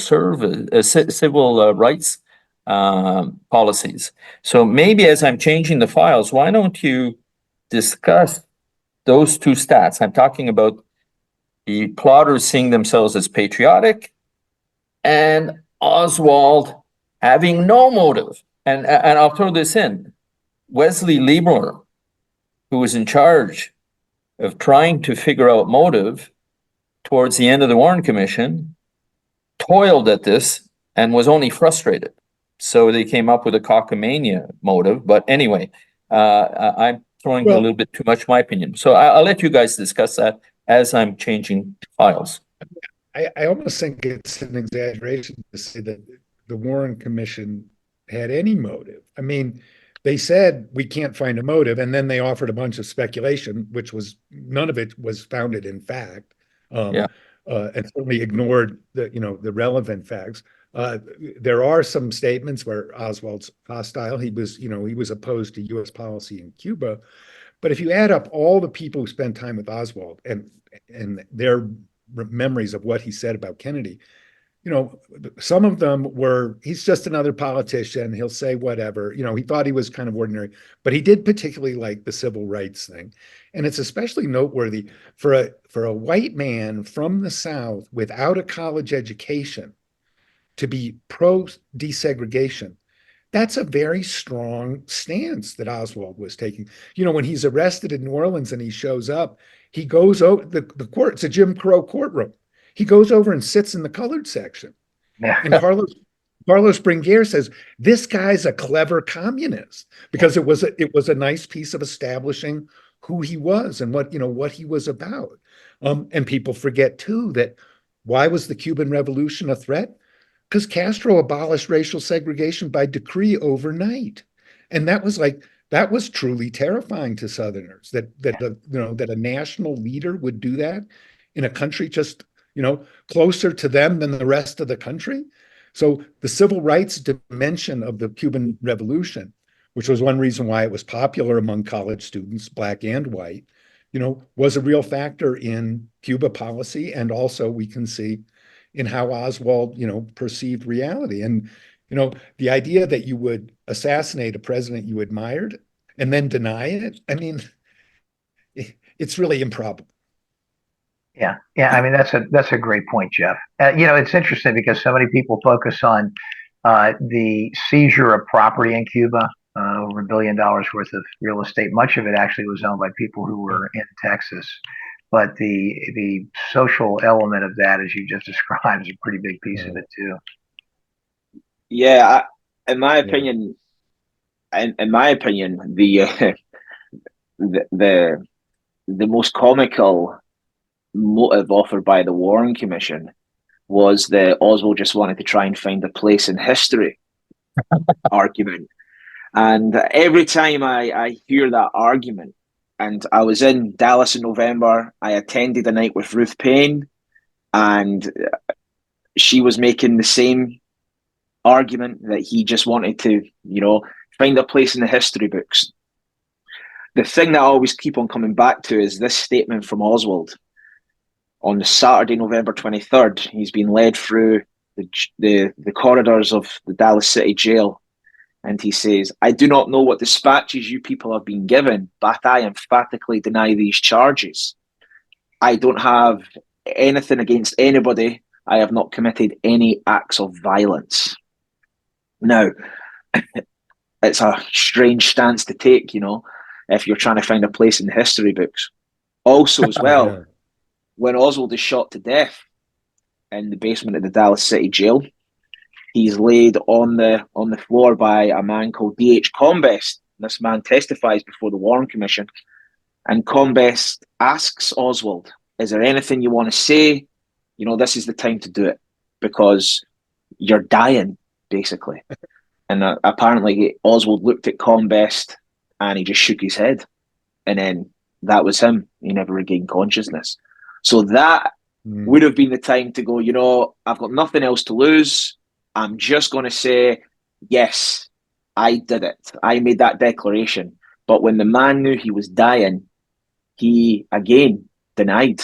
rights policies. So maybe as I'm changing the files, why don't you discuss those two stats? I'm talking about the plotters seeing themselves as patriotic and Oswald having no motive. And I'll throw this in. Wesley Lieberman, who was in charge of trying to figure out motive towards the end of the Warren Commission, toiled at this and was only frustrated. So they came up with a cockamamia motive. But anyway, I'm throwing a little bit too much my opinion. So I'll let you guys discuss that as I'm changing files. I almost think it's an exaggeration to say that the Warren Commission had any motive. I mean, they said we can't find a motive, and then they offered a bunch of speculation, which was none of it was founded in fact. and certainly ignored the relevant facts. There are some statements where Oswald's hostile. He was opposed to U.S. policy in Cuba. But if you add up all the people who spent time with Oswald and their memories of what he said about Kennedy, some of them were, he's just another politician. He'll say whatever. He thought he was kind of ordinary, but he did particularly like the civil rights thing. And it's especially noteworthy for a white man from the South without a college education to be pro desegregation. That's a very strong stance that Oswald was taking. When he's arrested in New Orleans and he shows up, he goes over the court. It's a Jim Crow courtroom. He goes over and sits in the colored section. Yeah. And Carlos Bringuier says, this guy's a clever communist, because it was a nice piece of establishing who he was and what he was about. And people forget too that why was the Cuban Revolution a threat? Because Castro abolished racial segregation by decree overnight. And that was truly terrifying to Southerners, that a national leader would do that in a country just closer to them than the rest of the country. So the civil rights dimension of the Cuban Revolution, which was one reason why it was popular among college students, black and white, was a real factor in Cuba policy. And also we can see in how Oswald, perceived reality. And, the idea that you would assassinate a president you admired and then deny it, I mean, it's really improbable. Yeah. I mean, that's a great point, Jeff. It's interesting because so many people focus on the seizure of property in Cuba, over $1 billion worth of real estate. Much of it actually was owned by people who were in Texas. But the social element of that, as you just described, is a pretty big piece of it too. Yeah, in my opinion, the most comical motive offered by the Warren Commission was that Oswald just wanted to try and find a place in history argument. And every time I hear that argument, and I was in Dallas in November, I attended a night with Ruth Payne, and she was making the same argument that he just wanted to, find a place in the history books. The thing that I always keep on coming back to is this statement from Oswald. On Saturday, November 23rd, he's been led through the corridors of the Dallas City jail. And he says, I do not know what dispatches you people have been given, but I emphatically deny these charges. I don't have anything against anybody. I have not committed any acts of violence. Now, it's a strange stance to take, if you're trying to find a place in the history books. Also, as well, when Oswald is shot to death in the basement of the Dallas City jail, he's laid on the floor by a man called D.H. Combest. This man testifies before the Warren Commission, and Combest asks Oswald, is there anything you want to say? This is the time to do it, because you're dying, basically. And apparently Oswald looked at Combest and he just shook his head. And then that was him. He never regained consciousness. So that would have been the time to go, I've got nothing else to lose. I'm just going to say, yes, I did it. I made that declaration. But when the man knew he was dying, he again denied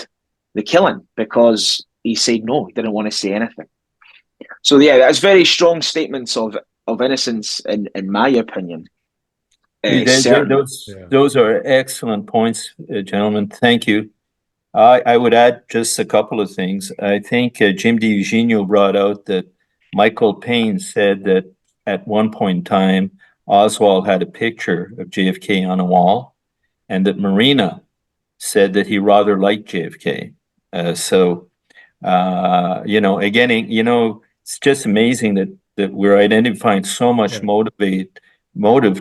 the killing, because he said no, he didn't want to say anything. So yeah, that's very strong statements of innocence, in my opinion. Those are excellent points, gentlemen. Thank you. I would add just a couple of things. I think Jim DiEugenio brought out that Michael Payne said that at one point in time, Oswald had a picture of JFK on a wall, and that Marina said that he rather liked JFK. Again, it's just amazing that we're identifying so much motive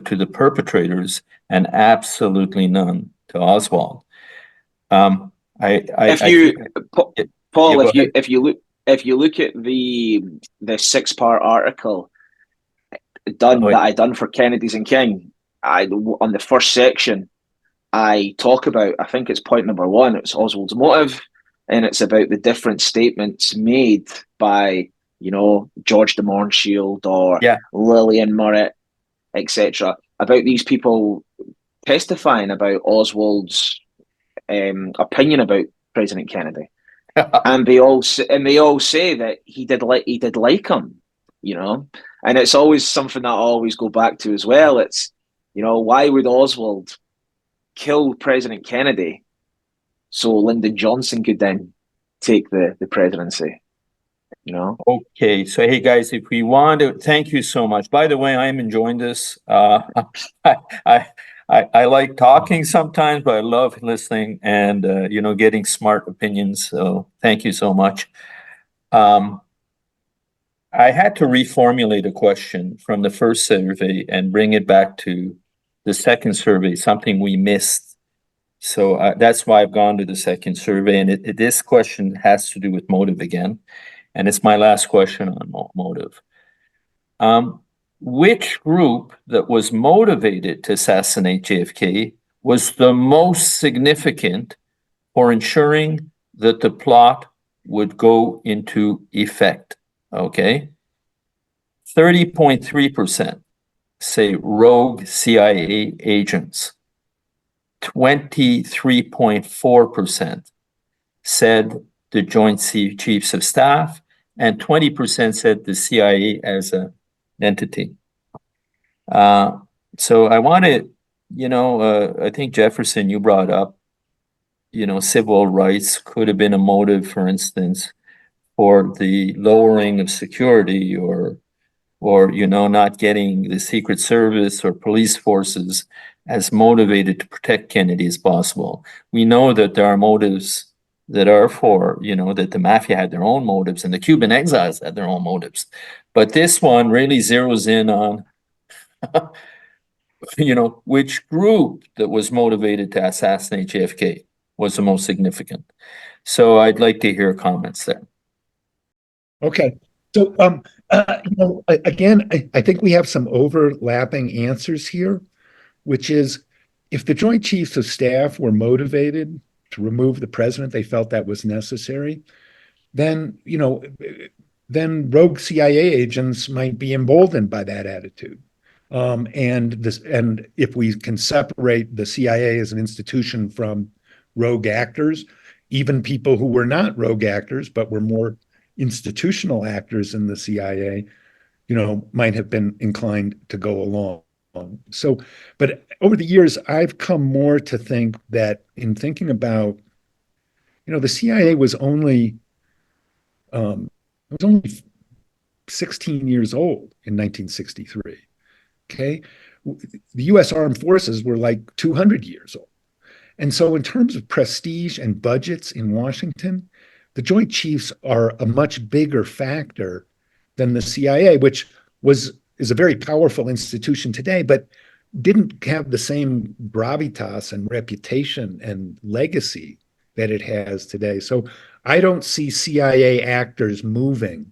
to the perpetrators and absolutely none to Oswald. Paul, if you look at the 6-part article that I done for Kennedy's and King, on the first section, I talk about, I think it's point number 1, it's Oswald's motive. and it's about the different statements made by, George de Mohrenschildt or Lillian Murray, etc., about these people testifying about Oswald's opinion about President Kennedy, and they all say that he did like him, and it's always something that I always go back to as well. It's why would Oswald kill President Kennedy so Lyndon Johnson could then take the presidency? Okay, so hey guys, if we want to, thank you so much. By the way, I am enjoying this. I like talking sometimes, but I love listening and getting smart opinions. So thank you so much. I had to reformulate a question from the first survey and bring it back to the second survey, something we missed. So that's why I've gone to the second survey, and this question has to do with motive again. And it's my last question on motive. Which group that was motivated to assassinate JFK was the most significant for ensuring that the plot would go into effect? Okay. 30.3% say rogue CIA agents. 23.4% said the Joint Chiefs of Staff, and 20% said the CIA as an entity. So I want to, I think Jefferson, you brought up, civil rights could have been a motive, for instance, for the lowering of security or not getting the Secret Service or police forces as motivated to protect Kennedy as possible. We know that there are motives that are for, that the mafia had their own motives and the Cuban exiles had their own motives. But this one really zeroes in on, which group that was motivated to assassinate JFK was the most significant. So I'd like to hear comments there. Okay. So, again, I think we have some overlapping answers here, which is if the Joint Chiefs of Staff were motivated to remove the president, they felt that was necessary, then rogue CIA agents might be emboldened by that attitude. And if we can separate the CIA as an institution from rogue actors, even people who were not rogue actors but were more institutional actors in the CIA, might have been inclined to go along. So, but over the years, I've come more to think that in thinking about, the CIA was only 16 years old in 1963. Okay, the U.S. Armed Forces were like 200 years old, and so in terms of prestige and budgets in Washington, the Joint Chiefs are a much bigger factor than the CIA, which is a very powerful institution today, but didn't have the same gravitas and reputation and legacy that it has today. So I don't see CIA actors moving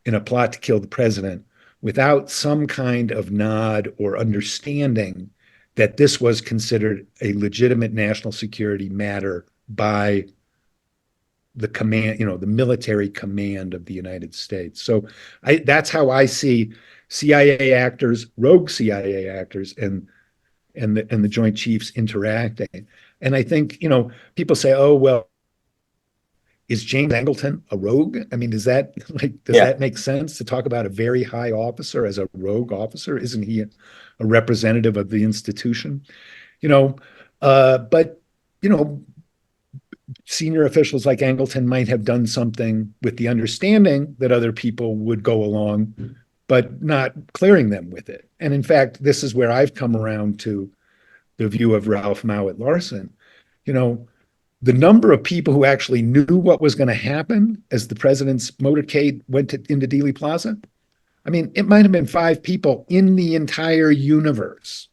in a plot to kill the president without some kind of nod or understanding that this was considered a legitimate national security matter by the command, the military command of the United States. So that's how I see CIA actors, rogue CIA actors, and the Joint Chiefs interacting. And I think, people say, oh, well, is James Angleton a rogue? I mean, does that make sense to talk about a very high officer as a rogue officer? Isn't he a representative of the institution? But senior officials like Angleton might have done something with the understanding that other people would go along, but not clearing them with it. And in fact, this is where I've come around to the view of Ralph Mowat Larson. The number of people who actually knew what was going to happen as the president's motorcade went into Dealey Plaza, I mean, it might have been 5 people in the entire universe.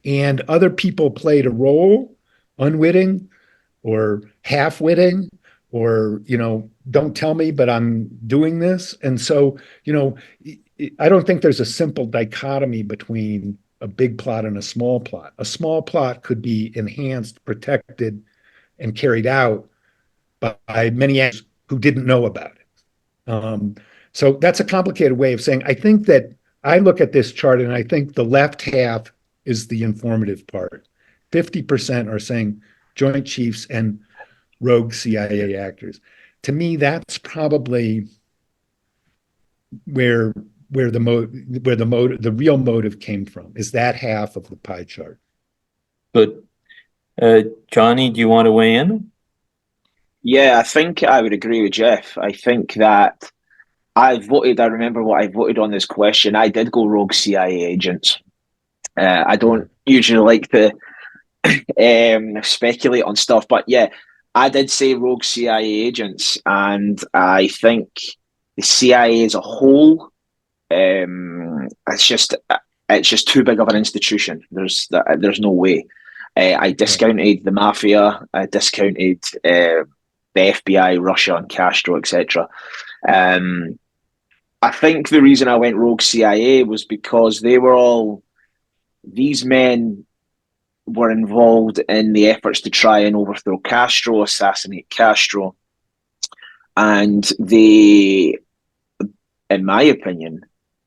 And other people played a role, unwitting or half-witting, or, don't tell me, but I'm doing this. And so, I don't think there's a simple dichotomy between a big plot and a small plot. A small plot could be enhanced, protected, and carried out by many actors who didn't know about it. So that's a complicated way of saying, I think that I look at this chart and I think the left half is the informative part. 50% are saying Joint Chiefs and rogue CIA actors. To me, that's probably where the real motive came from, is that half of the pie chart. Good. Johnny, do you want to weigh in? Yeah, I think I would agree with Jeff. I think that I remember what I voted on this question. I did go rogue CIA agents. I don't usually like to speculate on stuff, but yeah, I did say rogue CIA agents, and I think the CIA as a whole, it's just too big of an institution. There's no way. I discounted the mafia. I discounted the FBI, Russia, and Castro, etc. I think the reason I went rogue CIA was because these men were involved in the efforts to try and overthrow Castro, assassinate Castro, and they, in my opinion,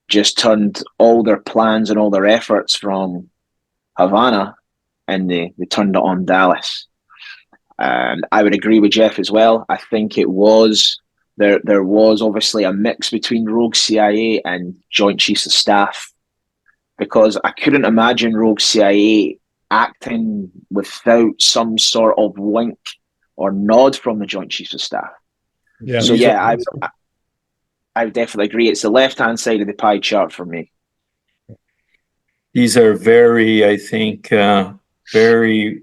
just turned all their plans and all their efforts from Havana, and they turned it on Dallas. And I would agree with Jeff as well. I think it was there was obviously a mix between rogue CIA and Joint Chiefs of Staff, because I couldn't imagine rogue CIA acting without some sort of wink or nod from the Joint Chiefs of Staff. Yeah. So yeah, I would definitely agree. It's the left-hand side of the pie chart for me. These are very, I think, very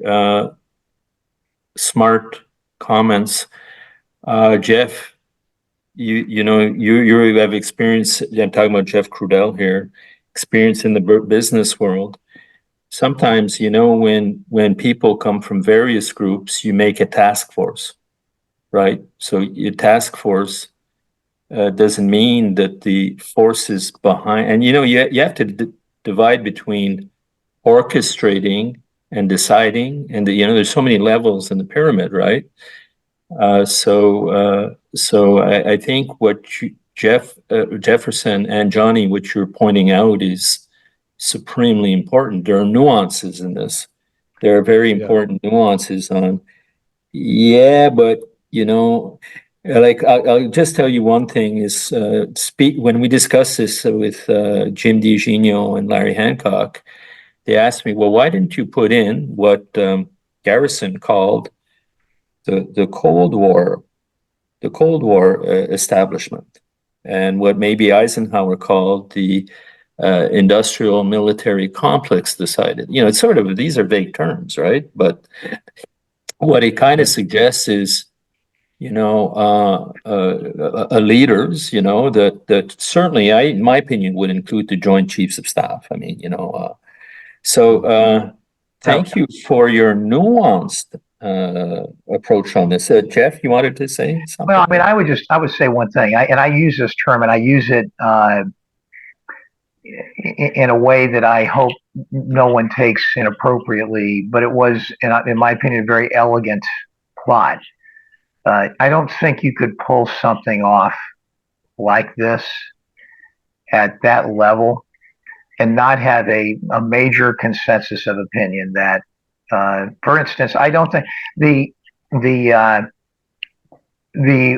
smart comments. Jeff, you have experience. I'm talking about Jeff Crudele here. Experience in the business world. Sometimes, when people come from various groups, you make a task force, right? So your task force doesn't mean that the forces behind, and you have to divide between orchestrating and deciding, and there's so many levels in the pyramid, right? So I think what Jefferson and Johnny, what you're pointing out, is supremely important. There are nuances in this. There are very important nuances on, but like I'll just tell you one thing is when we discussed this with Jim DiGinio and Larry Hancock, they asked me, well, why didn't you put in what Garrison called the Cold War establishment, and what maybe Eisenhower called the industrial military complex decided? It's sort of, these are vague terms, right? But what it kind of suggests is, leaders, that certainly, in my opinion, would include the Joint Chiefs of Staff. I mean, thank you for your nuanced approach on this. Jeff, you wanted to say something? Well, I mean, I would say one thing, and I use this term, and I use it in a way that I hope no one takes inappropriately, but it was, in my opinion, a very elegant plot. I don't think you could pull something off like this at that level and not have a major consensus of opinion that, for instance, I don't think the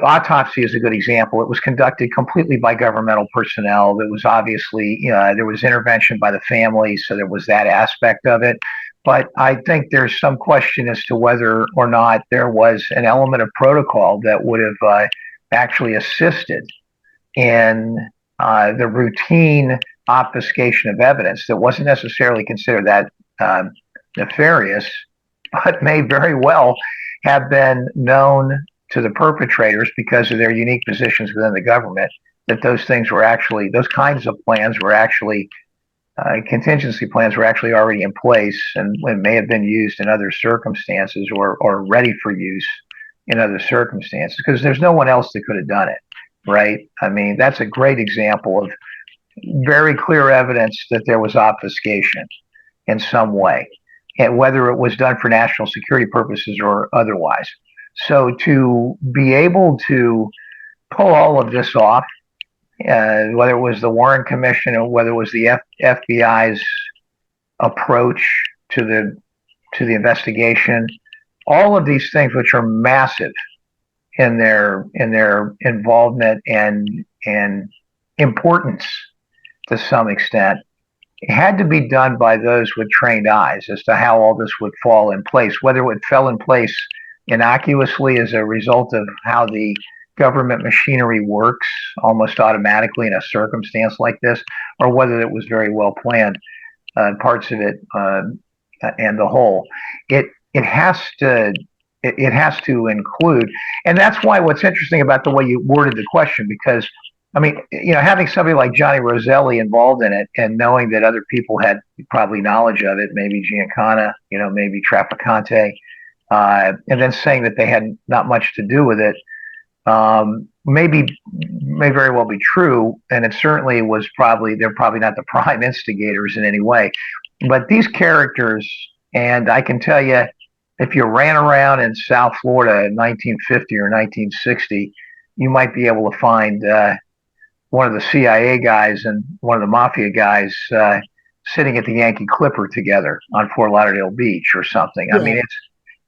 autopsy is a good example. It was conducted completely by governmental personnel. There was obviously, there was intervention by the family, so there was that aspect of it. But I think there's some question as to whether or not there was an element of protocol that would have actually assisted in the routine obfuscation of evidence that wasn't necessarily considered that nefarious, but may very well have been known to the perpetrators because of their unique positions within the government, that those kinds of plans were actually, contingency plans were actually already in place and may have been used in other circumstances or ready for use in other circumstances, because there's no one else that could have done it, right? I mean, that's a great example of very clear evidence that there was obfuscation in some way, and whether it was done for national security purposes or otherwise. So to be able to pull all of this off, whether it was the Warren Commission or whether it was the FBI's approach to the investigation, all of these things, which are massive in their involvement and importance to some extent, it had to be done by those with trained eyes as to how all this would fall in place, whether it fell in place innocuously as a result of how the government machinery works almost automatically in a circumstance like this, or whether it was very well planned, parts of it and the whole. It has to include, and that's why what's interesting about the way you worded the question, because I mean, having somebody like Johnny Roselli involved in it and knowing that other people had probably knowledge of it, maybe Giancana, maybe Trafficante, and then saying that they had not much to do with it, may very well be true. And it certainly was they're probably not the prime instigators in any way. But these characters, and I can tell you, if you ran around in South Florida in 1950 or 1960, you might be able to find one of the CIA guys and one of the mafia guys sitting at the Yankee Clipper together on Fort Lauderdale Beach or something.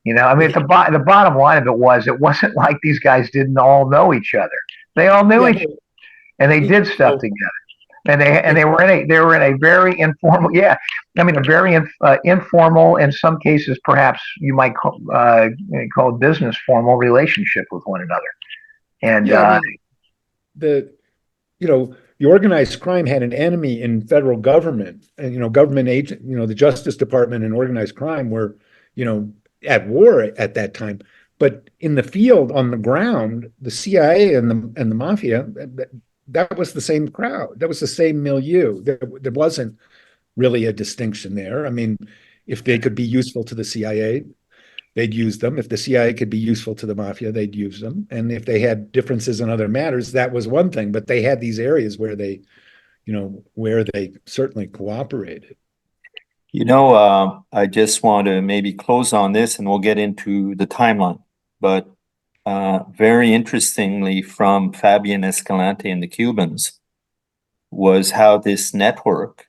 Yeah. I mean, the bottom line of it wasn't like these guys didn't all know each other. They all knew each other, and they did stuff together. And they were in a very informal, a very informal, in some cases perhaps you might call a business formal relationship with one another. And the organized crime had an enemy in federal government, and government agent, the Justice Department and organized crime were, at war at that time. But in the field, on the ground, the CIA and the mafia, that was the same crowd. That was the same milieu. There wasn't really a distinction there. I mean, if they could be useful to the CIA, they'd use them. If the CIA could be useful to the mafia, they'd use them. And if they had differences in other matters, that was one thing. But they had these areas where they certainly cooperated. I just want to maybe close on this and we'll get into the timeline. But very interestingly, from Fabian Escalante and the Cubans, was how this network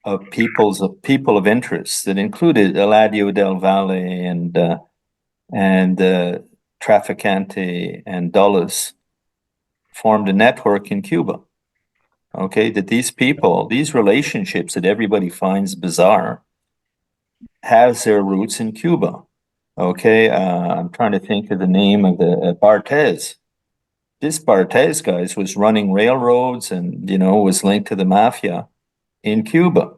of people of interest that included Eladio del Valle and Trafficante and Dulles formed a network in Cuba. Okay, that these relationships that everybody finds bizarre, has their roots in Cuba. Okay, I'm trying to think of the name of the Barthez. This Barthez guy was running railroads and, was linked to the mafia in Cuba.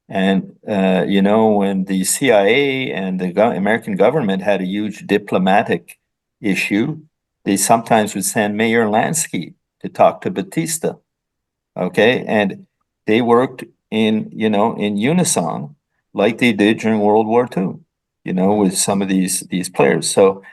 And, when the CIA and the American government had a huge diplomatic issue, they sometimes would send Mayor Lansky to talk to Batista. Okay, and they worked in unison like they did during World War II. With some of these players. So,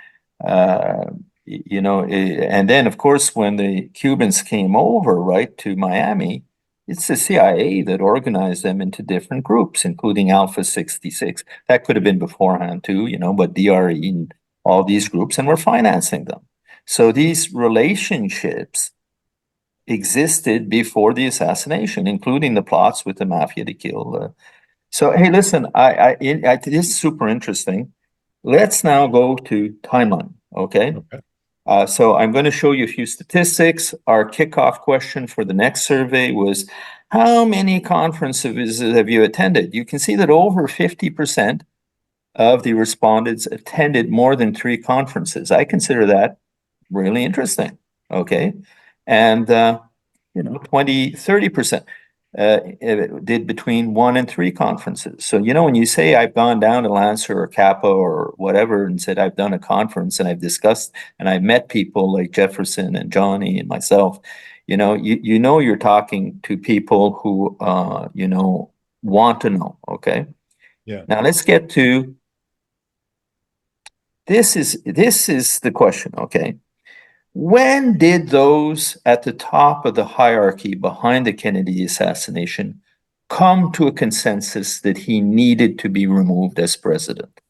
and then of course, when the Cubans came over, right, to Miami, it's the CIA that organized them into different groups, including Alpha 66. That could have been beforehand too, but DRE and all these groups, and we're financing them. So these relationships existed before the assassination, including the plots with the mafia to kill So, hey, listen, this is super interesting. Let's now go to timeline, okay? So I'm going to show you a few statistics. Our kickoff question for the next survey was, how many conferences have you attended? You can see that over 50% of the respondents attended more than 3 conferences. I consider that really interesting, okay? And, 30% did between 1 and 3 conferences. So, when you say I've gone down to Lancer or Kappa or whatever and said I've done a conference and I've discussed and I've met people like Jefferson and Johnny and myself, you're talking to people who, want to know, okay? Yeah. Now let's get to, this is the question, okay? When did those at the top of the hierarchy behind the Kennedy assassination come to a consensus that he needed to be removed as president?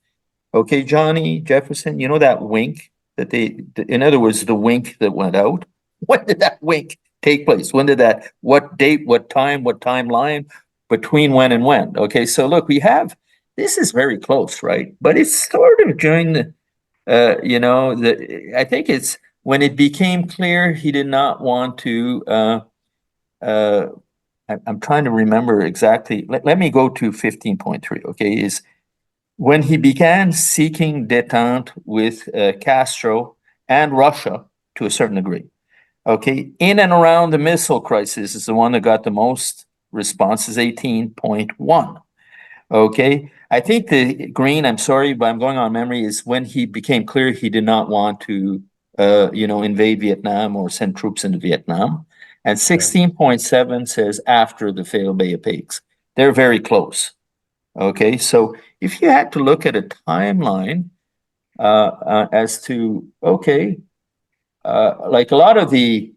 Okay, Johnny, Jefferson, that wink that in other words, the wink that went out. When did that wink take place? When did that, what date, what time, what timeline, between when and when? Okay, so look, this is very close, right? But it's sort of during the, I think it's when it became clear he did not want to, I'm trying to remember exactly. Let me go to 15.3, okay, is when he began seeking détente with Castro and Russia to a certain degree. Okay, in and around the missile crisis is the one that got the most responses, 18.1. Okay, I think the green, I'm sorry, but I'm going on memory, is when he became clear he did not want to, invade Vietnam or send troops into Vietnam. And 16.7 says after the failed Bay of Pigs. They're very close. Okay, so if you had to look at a timeline as to, okay, like a lot of the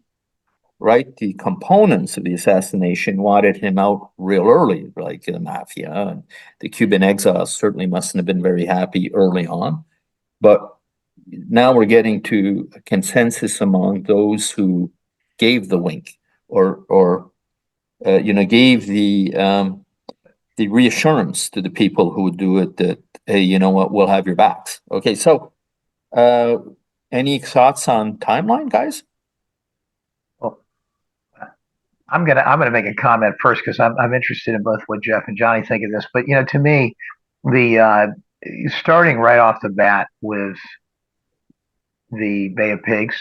components of the assassination wanted him out real early, like the mafia and the Cuban exiles certainly mustn't have been very happy early on. But now we're getting to a consensus among those who gave the wink or gave the reassurance to the people who would do it that, hey, you know what, we'll have your backs. Okay, so any thoughts on timeline, guys? Well, I'm gonna make a comment first because I'm interested in both what Jeff and Johnny think of this. But to me, the starting right off the bat with the Bay of Pigs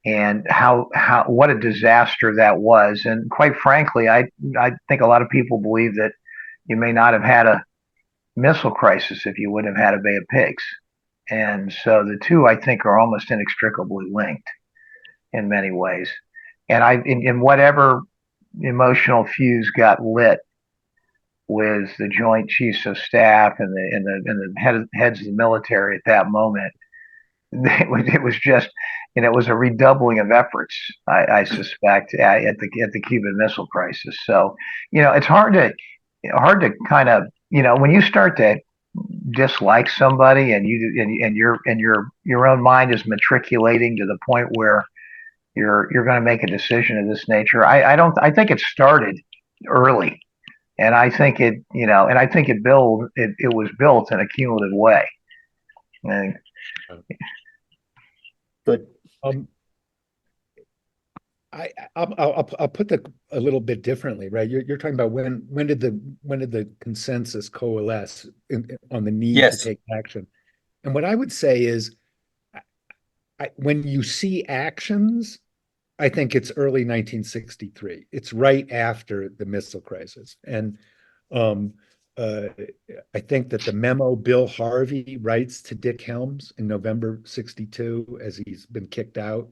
and how what a disaster that was, and quite frankly, I think a lot of people believe that you may not have had a missile crisis if you wouldn't have had a Bay of Pigs. And so the two, I think, are almost inextricably linked in many ways. And in whatever emotional fuse got lit with the Joint Chiefs of Staff and the heads of the military at that moment, it was just, it was a redoubling of efforts, I suspect, at the Cuban Missile Crisis. So, it's hard to kind of, when you start to dislike somebody and your own mind is matriculating to the point where you're going to make a decision of this nature. I think it started early, and I think it was built in a cumulative way. Good. I'll put that a little bit differently, right? You're talking about when did the consensus coalesce on the need to take action? And what I would say is, when you see actions, I think it's early 1963. It's right after the missile crisis, and I think that the memo Bill Harvey writes to Dick Helms in November '62 as he's been kicked out.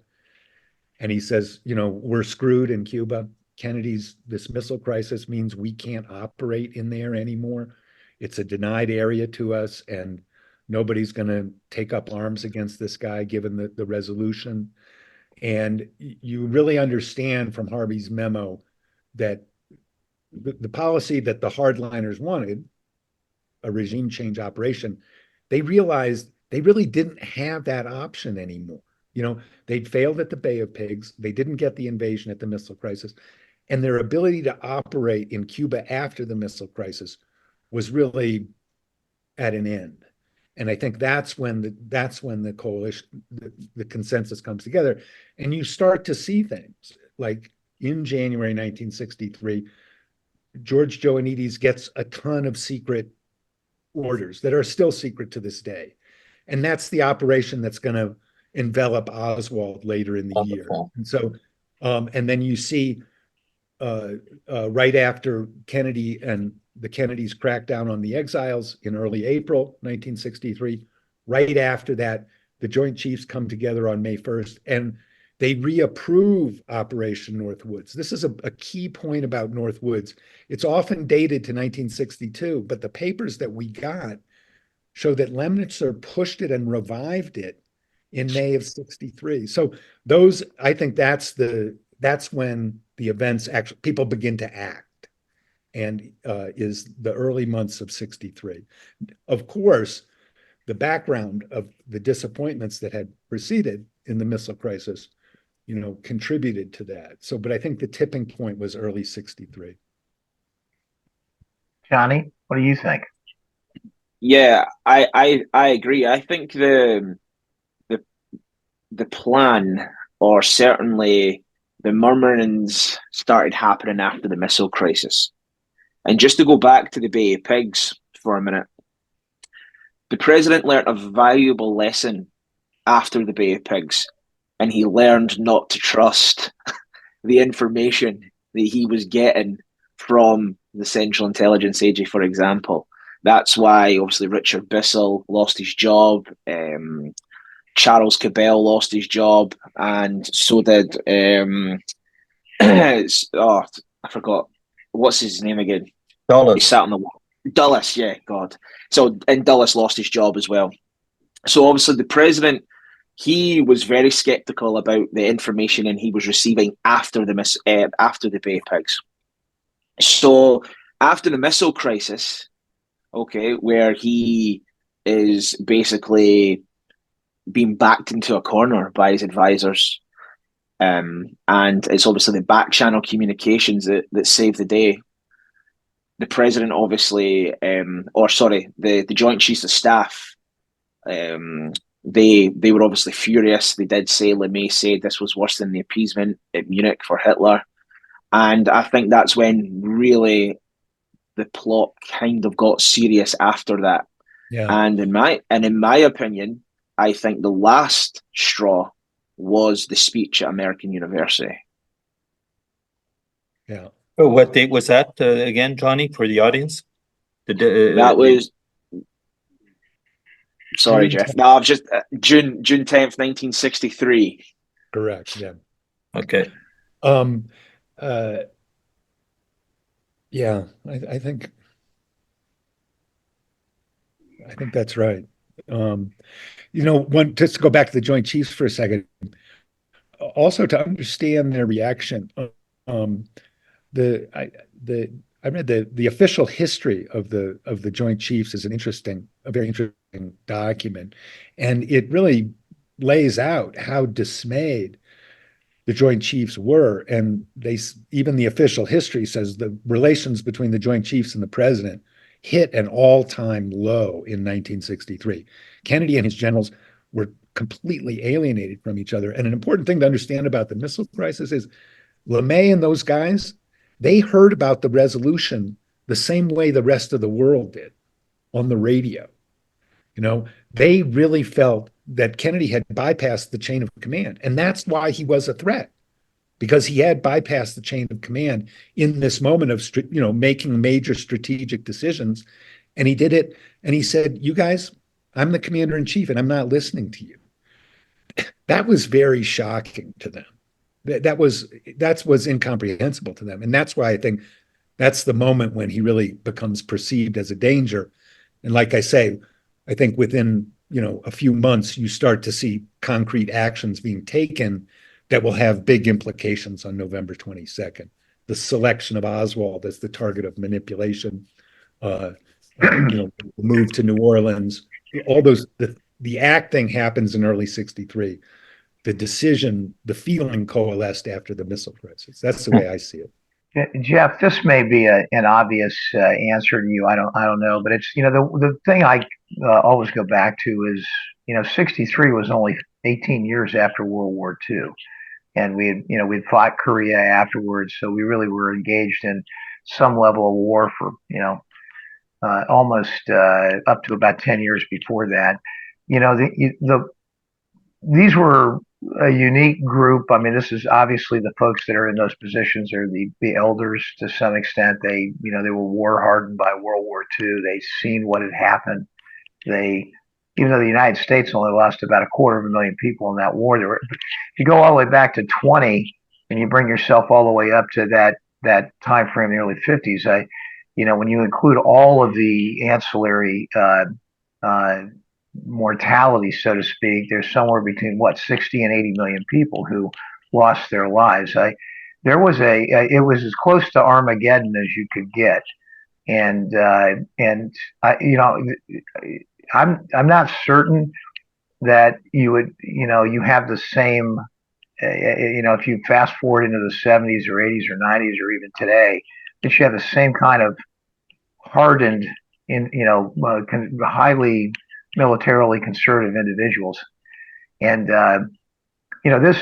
And he says, we're screwed in Cuba. This missile crisis means we can't operate in there anymore. It's a denied area to us, and nobody's going to take up arms against this guy given the resolution. And you really understand from Harvey's memo that the policy that the hardliners wanted, a regime change operation, they realized they really didn't have that option anymore. They'd failed at the Bay of Pigs. They didn't get the invasion at the missile crisis. And their ability to operate in Cuba after the missile crisis was really at an end. And I think that's when the coalition, the consensus comes together. And you start to see things like in January 1963, George Joanides gets a ton of secret orders that are still secret to this day. And that's the operation that's going to envelop Oswald later in the year. And so, and then you see right after Kennedy and the Kennedys crack down on the exiles in early April 1963, right after that, the Joint Chiefs come together on May 1st and they reapprove Operation Northwoods. This is a key point about Northwoods. It's often dated to 1962, but the papers that we got show that Lemnitzer pushed it and revived it in May of '63. So I think that's when the events actually, people begin to act, and is the early months of '63. Of course, the background of the disappointments that had preceded in the missile crisis, contributed to that. So, but I think the tipping point was early 63. Johnny, what do you think? Yeah, I agree. I think the plan, or certainly the murmurings, started happening after the missile crisis. And just to go back to the Bay of Pigs for a minute, the president learnt a valuable lesson after the Bay of Pigs, and he learned not to trust the information that he was getting from the Central Intelligence Agency, for example. That's why, obviously, Richard Bissell lost his job, Charles Cabell lost his job, and so did, I forgot, what's his name again? Dulles. He sat on the wall. Dulles, yeah, God. So, and Dulles lost his job as well. So obviously the president, he was very skeptical about the information and he was receiving after the Bay Pigs. So after the missile crisis, okay, where he is basically being backed into a corner by his advisors, and it's obviously the back channel communications that saved the day. The president obviously, the Joint Chiefs of Staff, they were obviously furious. They did say, LeMay said this was worse than the appeasement at Munich for Hitler. And I think that's when really the plot kind of got serious after that. Yeah. And in my opinion, I think the last straw was the speech at American University. Yeah. Oh, what date was that again, Johnny, for the audience? That was... Sorry, Jeff. No, I've just June 10th, 1963. Correct. Yeah. Okay. Yeah, I think that's right. Just to go back to the Joint Chiefs for a second, also to understand their reaction. I read the official history of the Joint Chiefs is a very interesting document, and it really lays out how dismayed the Joint Chiefs were, and even the official history says the relations between the Joint Chiefs and the president hit an all-time low in 1963. Kennedy and his generals were completely alienated from each other. And an important thing to understand about the missile crisis is LeMay and those guys, they heard about the resolution the same way the rest of the world did, on the radio. They really felt that Kennedy had bypassed the chain of command. And that's why he was a threat, because he had bypassed the chain of command in this moment of, making major strategic decisions. And he did it. And he said, you guys, I'm the commander in chief and I'm not listening to you. That was very shocking to them. That was incomprehensible to them. And that's why I think that's the moment when he really becomes perceived as a danger. And like I say, I think within, a few months, you start to see concrete actions being taken that will have big implications on November 22nd. The selection of Oswald as the target of manipulation, move to New Orleans, all those, the acting happens in early 63. The decision, the feeling coalesced after the missile crisis. That's the way I see it. Jeff, this may be an obvious answer to you. I don't know, but it's the thing I always go back to is 63 was only 18 years after World War II, and we'd fought Korea afterwards, so we really were engaged in some level of war for almost up to about 10 years before that. These were a unique group. I mean, this is obviously the folks that are in those positions are the elders to some extent. They were war hardened by World War II. They'd seen what had happened. Even though the United States only lost about 250,000 people in that war, if you go all the way back to 20 and you bring yourself all the way up to that time frame in the early 50s, when you include all of the ancillary mortality, so to speak, there's somewhere between 60 and 80 million people who lost their lives. It was as close to Armageddon as you could get, and I'm not certain that you would, you have the same, if you fast forward into the 70s or 80s or 90s or even today, that you have the same kind of hardened, highly militarily conservative individuals. And this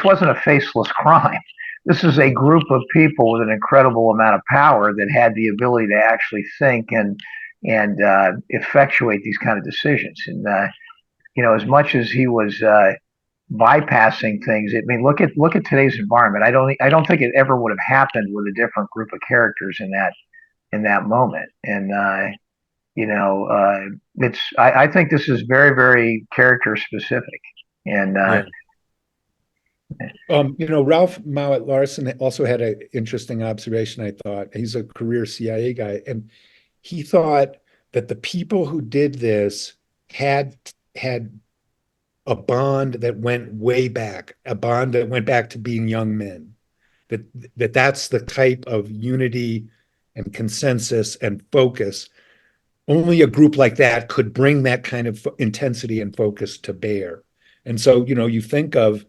wasn't a faceless crime. This is a group of people with an incredible amount of power that had the ability to actually think and effectuate these kind of decisions. And as much as he was bypassing things, I mean, look at today's environment. I don't think it ever would have happened with a different group of characters in that moment. And I think this is very, very character specific. And Ralph Mowat Larson also had an interesting observation, I thought. He's a career CIA guy, and he thought that the people who did this had a bond that went way back, a bond that went back to being young men. That's the type of unity and consensus and focus. Only a group like that could bring that kind of intensity and focus to bear. And so, you think of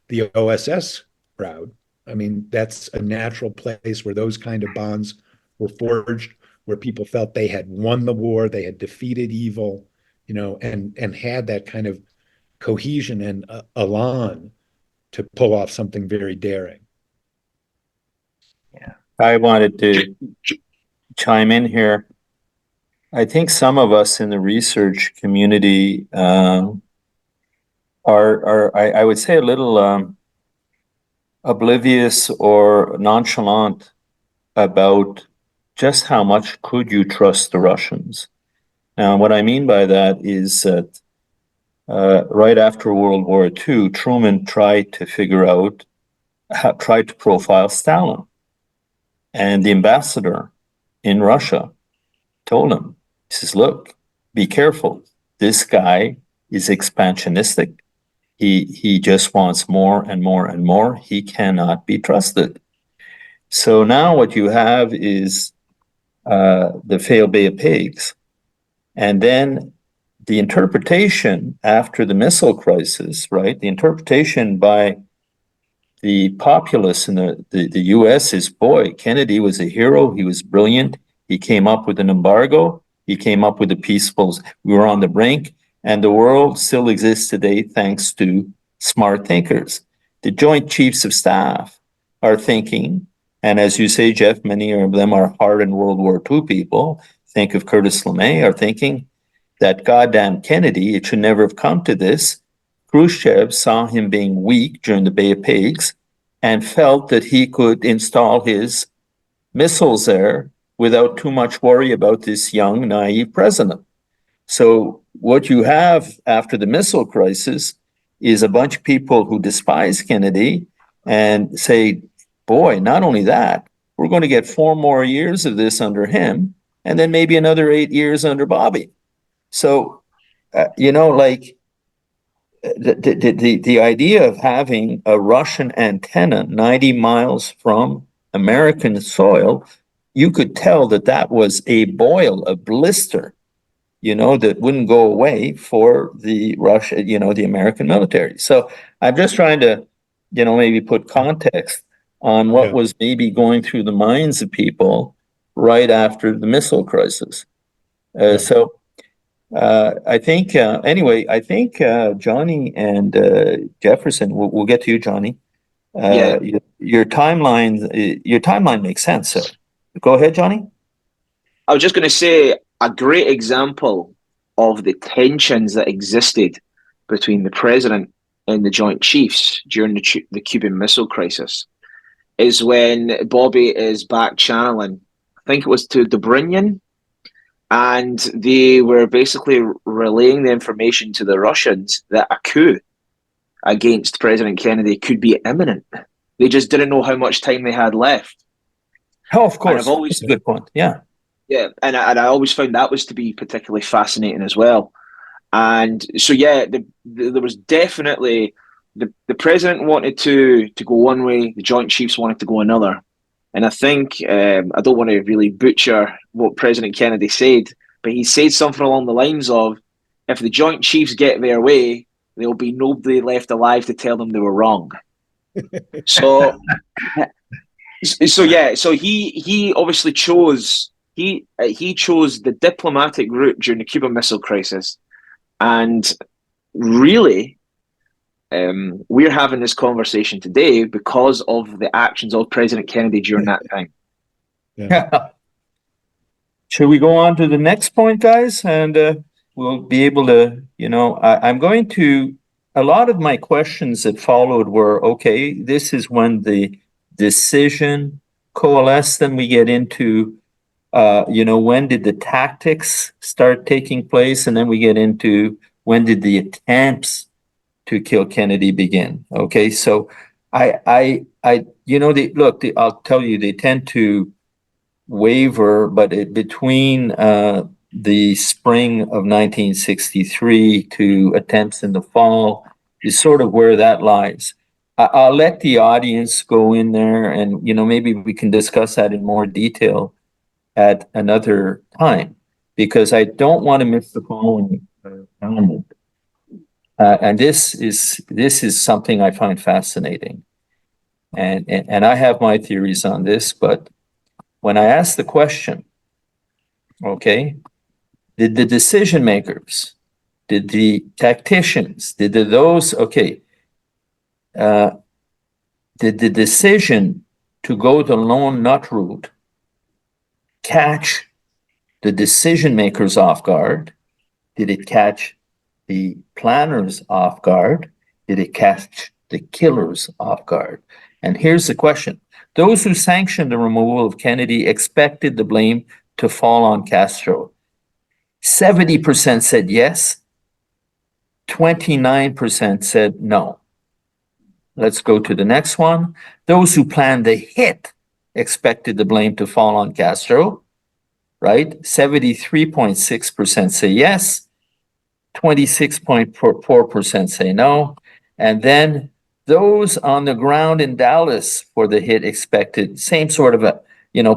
the OSS crowd. I mean, that's a natural place where those kind of bonds were forged, where people felt they had won the war, they had defeated evil, and had that kind of cohesion and elan to pull off something very daring. Yeah, I wanted to chime in here. I think some of us in the research community are I would say a little oblivious or nonchalant about just how much could you trust the Russians. Now, what I mean by that is that right after World War II, Truman tried to profile Stalin. And the ambassador in Russia told him, he says, look, be careful. This guy is expansionistic. He just wants more and more and more. He cannot be trusted. So now what you have is the failed Bay of Pigs. And then the interpretation after the missile crisis, right? The interpretation by the populace in the US is, boy, Kennedy was a hero. He was brilliant. He came up with an embargo. He came up with the peaceables. We were on the brink, and the world still exists today thanks to smart thinkers. The Joint Chiefs of Staff are thinking, and as you say, Jeff, many of them are hardened World War II people. Think of Curtis LeMay, are thinking that goddamn Kennedy, it should never have come to this. Khrushchev saw him being weak during the Bay of Pigs and felt that he could install his missiles there without too much worry about this young, naive president. So what you have after the missile crisis is a bunch of people who despise Kennedy and say, boy, not only that, we're going to get 4 more years of this under him, and then maybe another 8 years under Bobby. So, the idea of having a Russian antenna 90 miles from American soil, you could tell that was a boil, a blister, that wouldn't go away for the the American military. So I'm just trying to, maybe put context on what was maybe going through the minds of people right after the missile crisis. So I think, Johnny and Jefferson, we'll get to you, Johnny. Your timeline makes sense. So go ahead, Johnny. I was just going to say, a great example of the tensions that existed between the president and the Joint Chiefs during the Cuban Missile Crisis is when Bobby is back channeling, I think it was to Dobrynin, and they were basically relaying the information to the Russians that a coup against President Kennedy could be imminent. They just didn't know how much time they had left. Oh, of course. That's a good point. Yeah. Yeah, and I always found that was to be particularly fascinating as well. And so, there was definitely the president wanted to go one way, the Joint Chiefs wanted to go another. And I think, I don't want to really butcher what President Kennedy said, but he said something along the lines of, if the Joint Chiefs get their way, there'll be nobody left alive to tell them they were wrong. So, so he obviously chose he chose the diplomatic route during the Cuban Missile Crisis, and really, we're having this conversation today because of the actions of President Kennedy during that time. Yeah. Should we go on to the next point, guys? And we'll be able to, I'm going to, a lot of my questions that followed were, okay, this is when the decision coalesced, then we get into, when did the tactics start taking place? And then we get into when did the attempts to kill Kennedy begin? Okay, so I'll tell you, they tend to waver, but between the spring of 1963 to attempts in the fall is sort of where that lies. I'll let the audience go in there and, maybe we can discuss that in more detail at another time, because I don't want to miss the following element. And this is something I find fascinating. And I have my theories on this, but when I ask the question, okay, did the decision makers, did the tacticians, did the decision to go the lone nut route catch the decision makers off guard? Did it catch the planners off guard? Did it catch the killers off guard? And here's the question. Those who sanctioned the removal of Kennedy expected the blame to fall on Castro. 70% said yes. 29% said no. Let's go to the next one. Those who planned the hit expected the blame to fall on Castro, right? 73.6% say yes. 26.4% say no. And then those on the ground in Dallas for the hit expected same sort of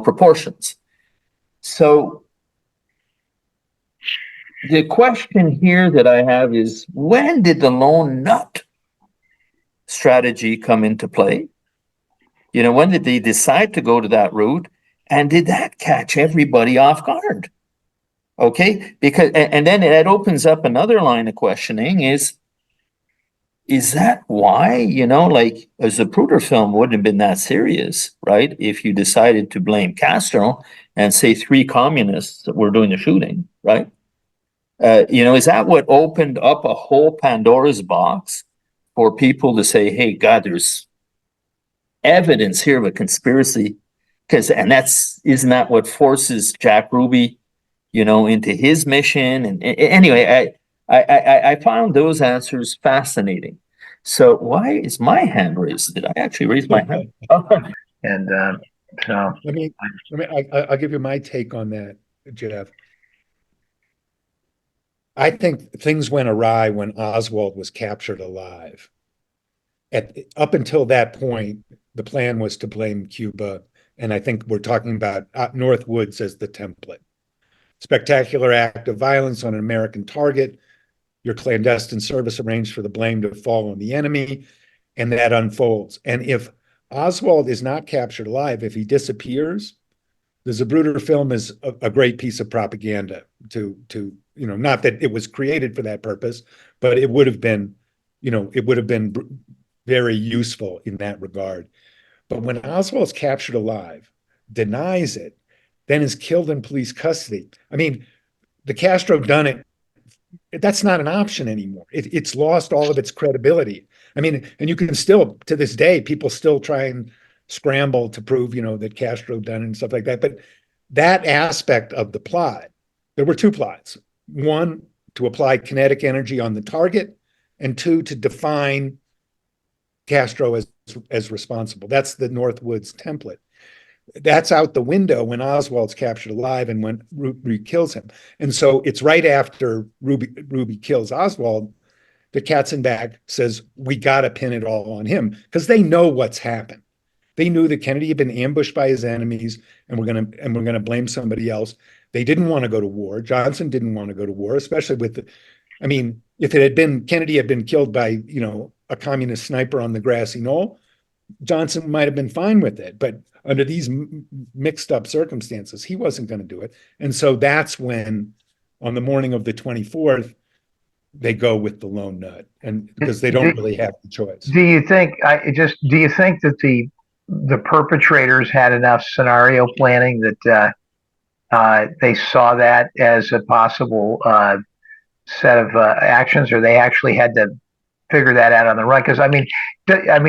proportions. So the question here that I have is, when did the lone nut strategy come into play? When did they decide to go to that route? And did that catch everybody off guard? Okay, because and then it opens up another line of questioning is that why, like a Zapruder film wouldn't have been that serious, right? If you decided to blame Castro and say 3 communists were doing the shooting, right? Is that what opened up a whole Pandora's box for people to say, hey, God, there's evidence here of a conspiracy? Isn't that what forces Jack Ruby, into his mission? And anyway, I found those answers fascinating. So why is my hand raised? Did I actually raise my hand? And so I'll give you my take on that, Jeff. I think things went awry when Oswald was captured alive. Up until that point, the plan was to blame Cuba, and I think we're talking about North Woods as the template. Spectacular act of violence on an American target. Your clandestine service arranged for the blame to fall on the enemy, and that unfolds. And if Oswald is not captured alive, if he disappears, the Zapruder film is a great piece of propaganda to not that it was created for that purpose, but it would have been, very useful in that regard. But when Oswald's captured alive, denies it, then is killed in police custody. I mean, the Castro done it. That's not an option anymore. It's lost all of its credibility. I mean, and you can still, to this day, people still try and scramble to prove, that Castro done it and stuff like that. But that aspect of the plot, there were 2 plots. 1, to apply kinetic energy on the target, and 2, to define Castro as responsible. That's the North Woods template. That's out the window when Oswald's captured alive and when Ruby kills him. And so it's right after Ruby kills Oswald that Katzenbach says, we got to pin it all on him, because they know what's happened. They knew that Kennedy had been ambushed by his enemies, and we're gonna blame somebody else. They didn't want to go to war. Johnson didn't want to go to war, especially with the, I mean, if it had been Kennedy had been killed by, a communist sniper on the grassy knoll, Johnson might have been fine with it. But under these mixed up circumstances, he wasn't going to do it. And so that's when, on the morning of the 24th, they go with the lone nut, and because they don't really have the choice. Do you think that the perpetrators had enough scenario planning that they saw that as a possible set of actions, or they actually had to figure that out on the run? Because I mean,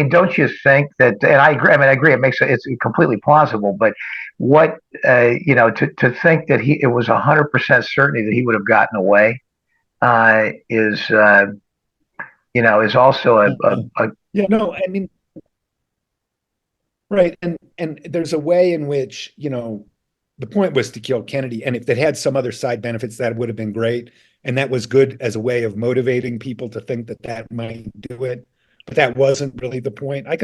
don't you think that? And I agree. I mean, I agree. It's completely plausible. But what to think that it was 100% certainty that he would have gotten away is also a yeah. No, I mean, right. And there's a way in which, the point was to kill Kennedy. And if they had some other side benefits, that would have been great. And that was good as a way of motivating people to think that that might do it. But that wasn't really the point. You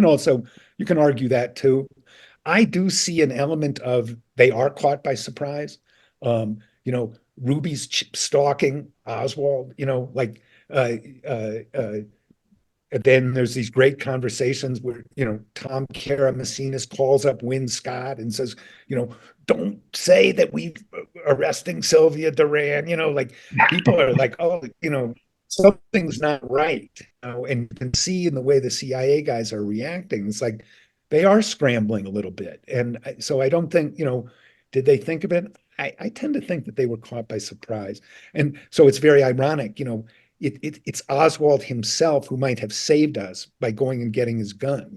can argue that too. I do see an element of they are caught by surprise. Ruby's stalking Oswald, and then there's these great conversations where, Tom Karamessinis calls up Wynne Scott and says, don't say that we're arresting Sylvia Duran, people are like, oh, something's not right. And you can see in the way the CIA guys are reacting, it's like they are scrambling a little bit. And so I don't think, did they think of it? I tend to think that they were caught by surprise. And so it's very ironic, it's Oswald himself who might have saved us by going and getting his gun,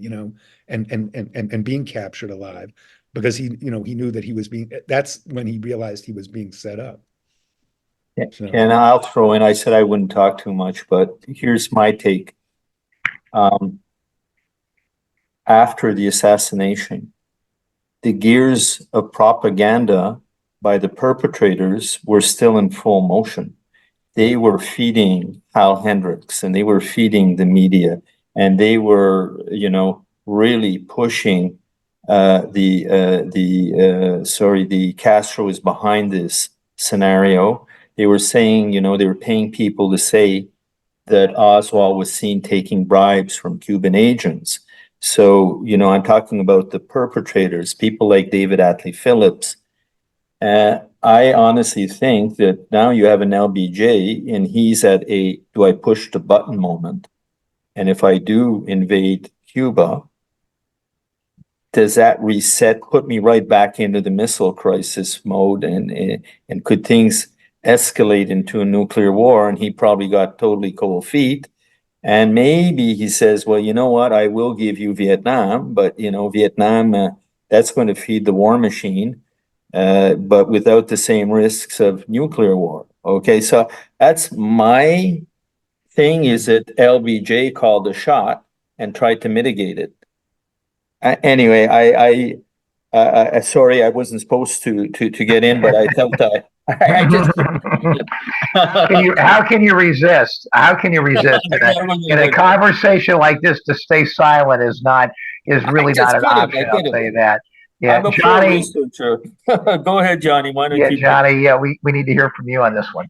and being captured alive, because he knew that that's when he realized he was being set up. So. And I'll throw in, I said I wouldn't talk too much, but here's my take. After the assassination, the gears of propaganda by the perpetrators were still in full motion. They were feeding Hal Hendricks, and they were feeding the media, and they were, really pushing the Castro is behind this scenario. They were saying, they were paying people to say that Oswald was seen taking bribes from Cuban agents. So, I'm talking about the perpetrators, people like David Atlee Phillips. I honestly think that now you have an LBJ, and he's at a do I push the button moment. And if I do invade Cuba, does that put me right back into the missile crisis mode? And could things escalate into a nuclear war? And he probably got totally cold feet. And maybe he says, well, you know what? I will give you Vietnam, but, Vietnam, that's going to feed the war machine. But without the same risks of nuclear war. Okay, so that's my thing, is that LBJ called the shot and tried to mitigate it. Anyway, I sorry, I wasn't supposed to get in, but I felt I just. How can you resist? How can you resist in a conversation like this? To stay silent is really not an option. I'll tell you that. Yeah, I'm a Johnny. Researcher. Go ahead, Johnny. Why don't you? Johnny. Yeah, we need to hear from you on this one.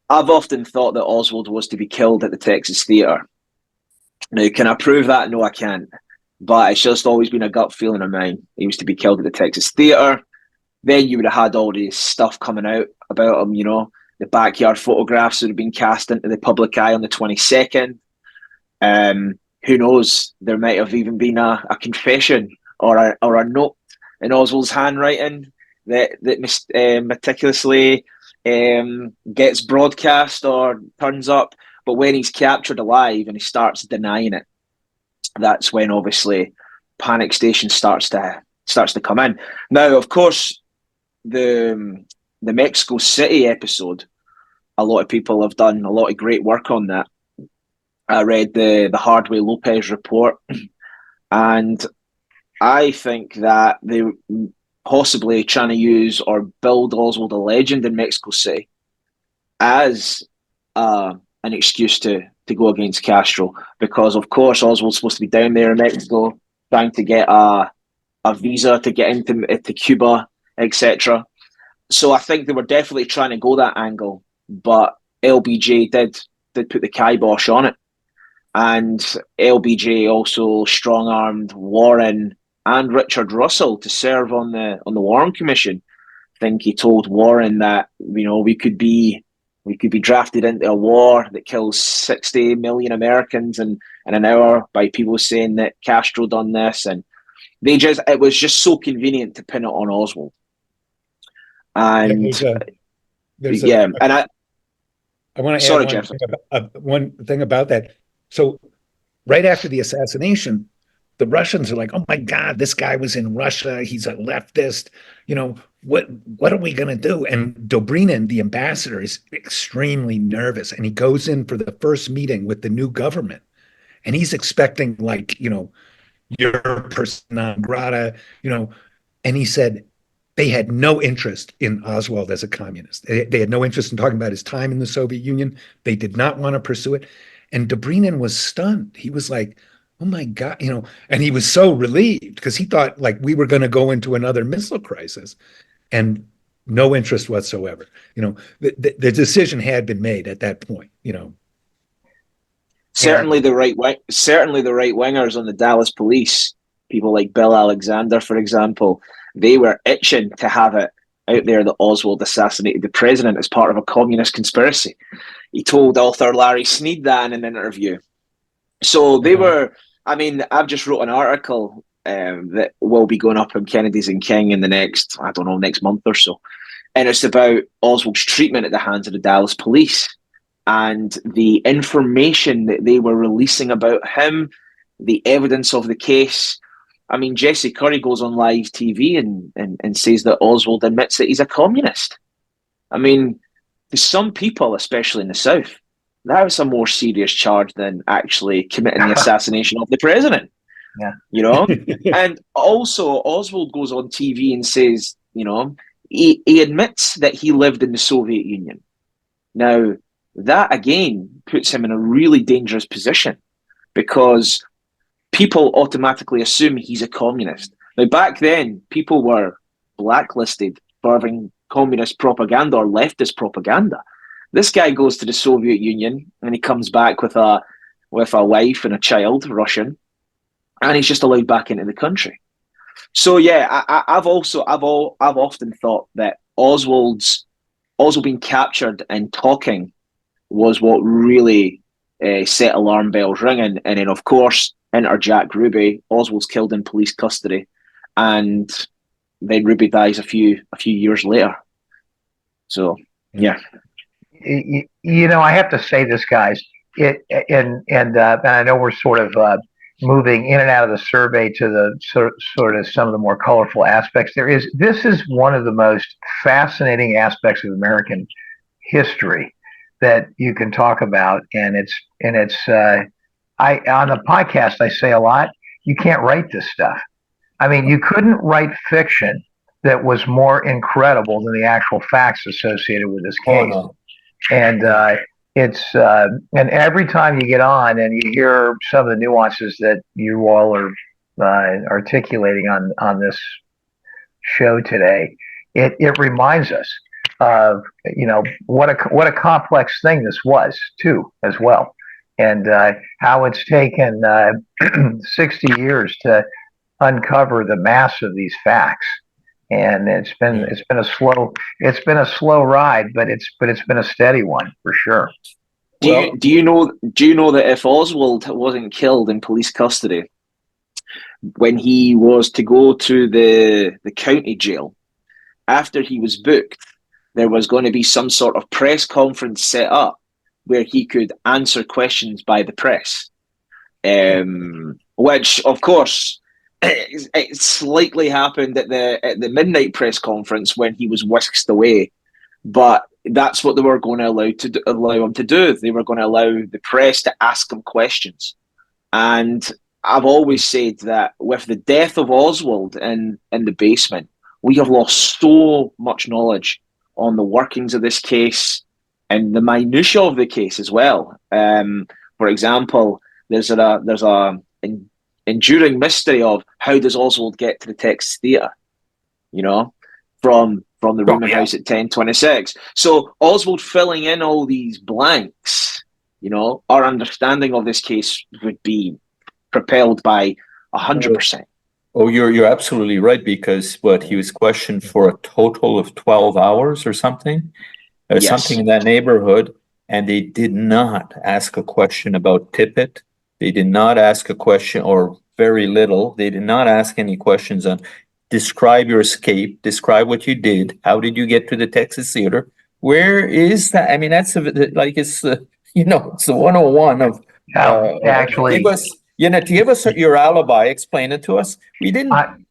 I've often thought that Oswald was to be killed at the Texas Theatre. Now, can I prove that? No, I can't. But it's just always been a gut feeling of mine. He was to be killed at the Texas Theatre. Then you would have had all this stuff coming out about him, the backyard photographs would have been cast into the public eye on the 22nd. Who knows? There might have even been a confession or a note in Oswald's handwriting that meticulously gets broadcast or turns up. But when he's captured alive and he starts denying it, that's when obviously panic station starts to come in. Now, of course, the Mexico City episode, a lot of people have done a lot of great work on that. I read the Hardway Lopez report, and I think that they possibly trying to use or build Oswald a legend in Mexico City as an excuse to go against Castro, because of course Oswald's supposed to be down there in Mexico trying to get a visa to get into Cuba, etc. So I think they were definitely trying to go that angle, but LBJ did put the kibosh on it, and LBJ also strong-armed Warren and Richard Russell to serve on the Warren Commission. I think he told Warren that we could be drafted into a war that kills 60 million Americans in an hour by people saying that Castro done this, and it was just so convenient to pin it on Oswald. And I want to sorry, add Jeff. one thing about that. So right after the assassination, the Russians are like, "Oh my God, this guy was in Russia. He's a leftist. What are we going to do?" And Dobrynin, the ambassador, is extremely nervous, and he goes in for the first meeting with the new government, and he's expecting your person non grata, and he said they had no interest in Oswald as a communist. They had no interest in talking about his time in the Soviet Union. They did not want to pursue it. And Dobrynin was stunned. He was like, "Oh my God," and he was so relieved because he thought we were going to go into another missile crisis, and no interest whatsoever. The decision had been made at that point. Certainly the right wingers on the Dallas police, people like Bill Alexander, for example, they were itching to have it out there that Oswald assassinated the president as part of a communist conspiracy. He told author Larry Sneed that in an interview. So they were, I've just wrote an article that will be going up on Kennedy's and King in the next month or so. And it's about Oswald's treatment at the hands of the Dallas police and the information that they were releasing about him, the evidence of the case. Jesse Curry goes on live TV and says that Oswald admits that he's a communist. To some people, especially in the South, that was a more serious charge than actually committing the assassination of the president. Yeah. And also Oswald goes on TV and says, he admits that he lived in the Soviet Union. Now, that again puts him in a really dangerous position because people automatically assume he's a communist. Now, back then, people were blacklisted for having communist propaganda or leftist propaganda. This guy goes to the Soviet Union and he comes back with a wife and a child, Russian, and he's just allowed back into the country. So yeah, I've often thought that Oswald being captured and talking was what really set alarm bells ringing. And then, of course, enter Jack Ruby. Oswald's killed in police custody, and then Ruby dies a few years later. So, yeah. I have to say this, guys. And I know we're sort of moving in and out of the survey to the sort of some of the more colorful aspects. This is one of the most fascinating aspects of American history that you can talk about, and it's on the podcast I say a lot, you can't write this stuff. You couldn't write fiction that was more incredible than the actual facts associated with this case. Oh, no. And it's and every time you get on and you hear some of the nuances that you all are articulating on this show today, it reminds us of what a complex thing this was too, as well, and how it's taken 60 years to uncover the mass of these facts. And it's been a slow ride, but it's been a steady one for sure. Do you know that if Oswald wasn't killed in police custody, when he was to go to the county jail, after he was booked, there was going to be some sort of press conference set up where he could answer questions by the press, which of course it slightly happened at the midnight press conference when he was whisked away, but that's what they were going to allow him to do. They were going to allow the press to ask him questions. And I've always said that with the death of Oswald in the basement, we have lost so much knowledge on the workings of this case and the minutiae of the case as well. For example, there's a enduring mystery of how does Oswald get to the Texas Theatre, you know, from the rooming house at 1026. So Oswald filling in all these blanks, you know, our understanding of this case would be propelled by 100%. Oh, you're absolutely right, because he was questioned for a total of 12 hours or something, Yes. something in that neighborhood, and they did not ask a question about Tippett. They did not ask a question, or very little. They did not ask any questions on describe your escape, describe what you did, how did you get to the Texas Theater? Where is that? I mean, that's like it's you know, it's the 101 of actually. Give us your alibi. Explain it to us. We didn't. On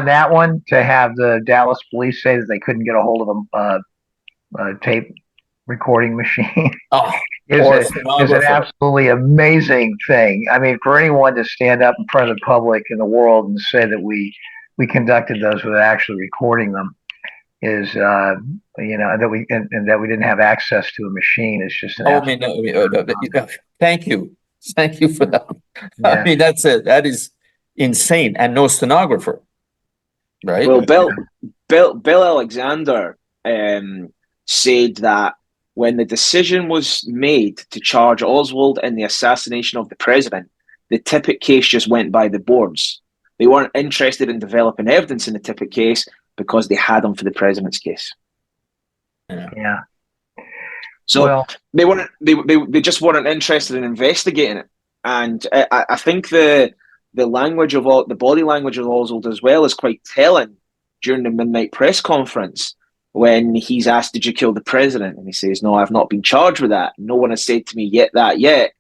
that one, to have the Dallas police say that they couldn't get a hold of a tape recording machine is an absolutely amazing thing. I mean, for anyone to stand up in front of the public in the world and say that we conducted those without actually recording them is, you know, that we didn't have access to a machine is just an thank you for that. Yeah. I mean, that's it. That is insane, and no stenographer, right? Well, Bill Alexander said that when the decision was made to charge Oswald in the assassination of the president, the Tippett case just went by the boards. They weren't interested in developing evidence in the Tippett case because they had them for the president's case. Yeah. So they just weren't interested in investigating it. And I think the language of the body language of Oswald as well is quite telling during the midnight press conference when he's asked, "Did you kill the president?" And he says, "No, I've not been charged with that. No one has said to me yet." The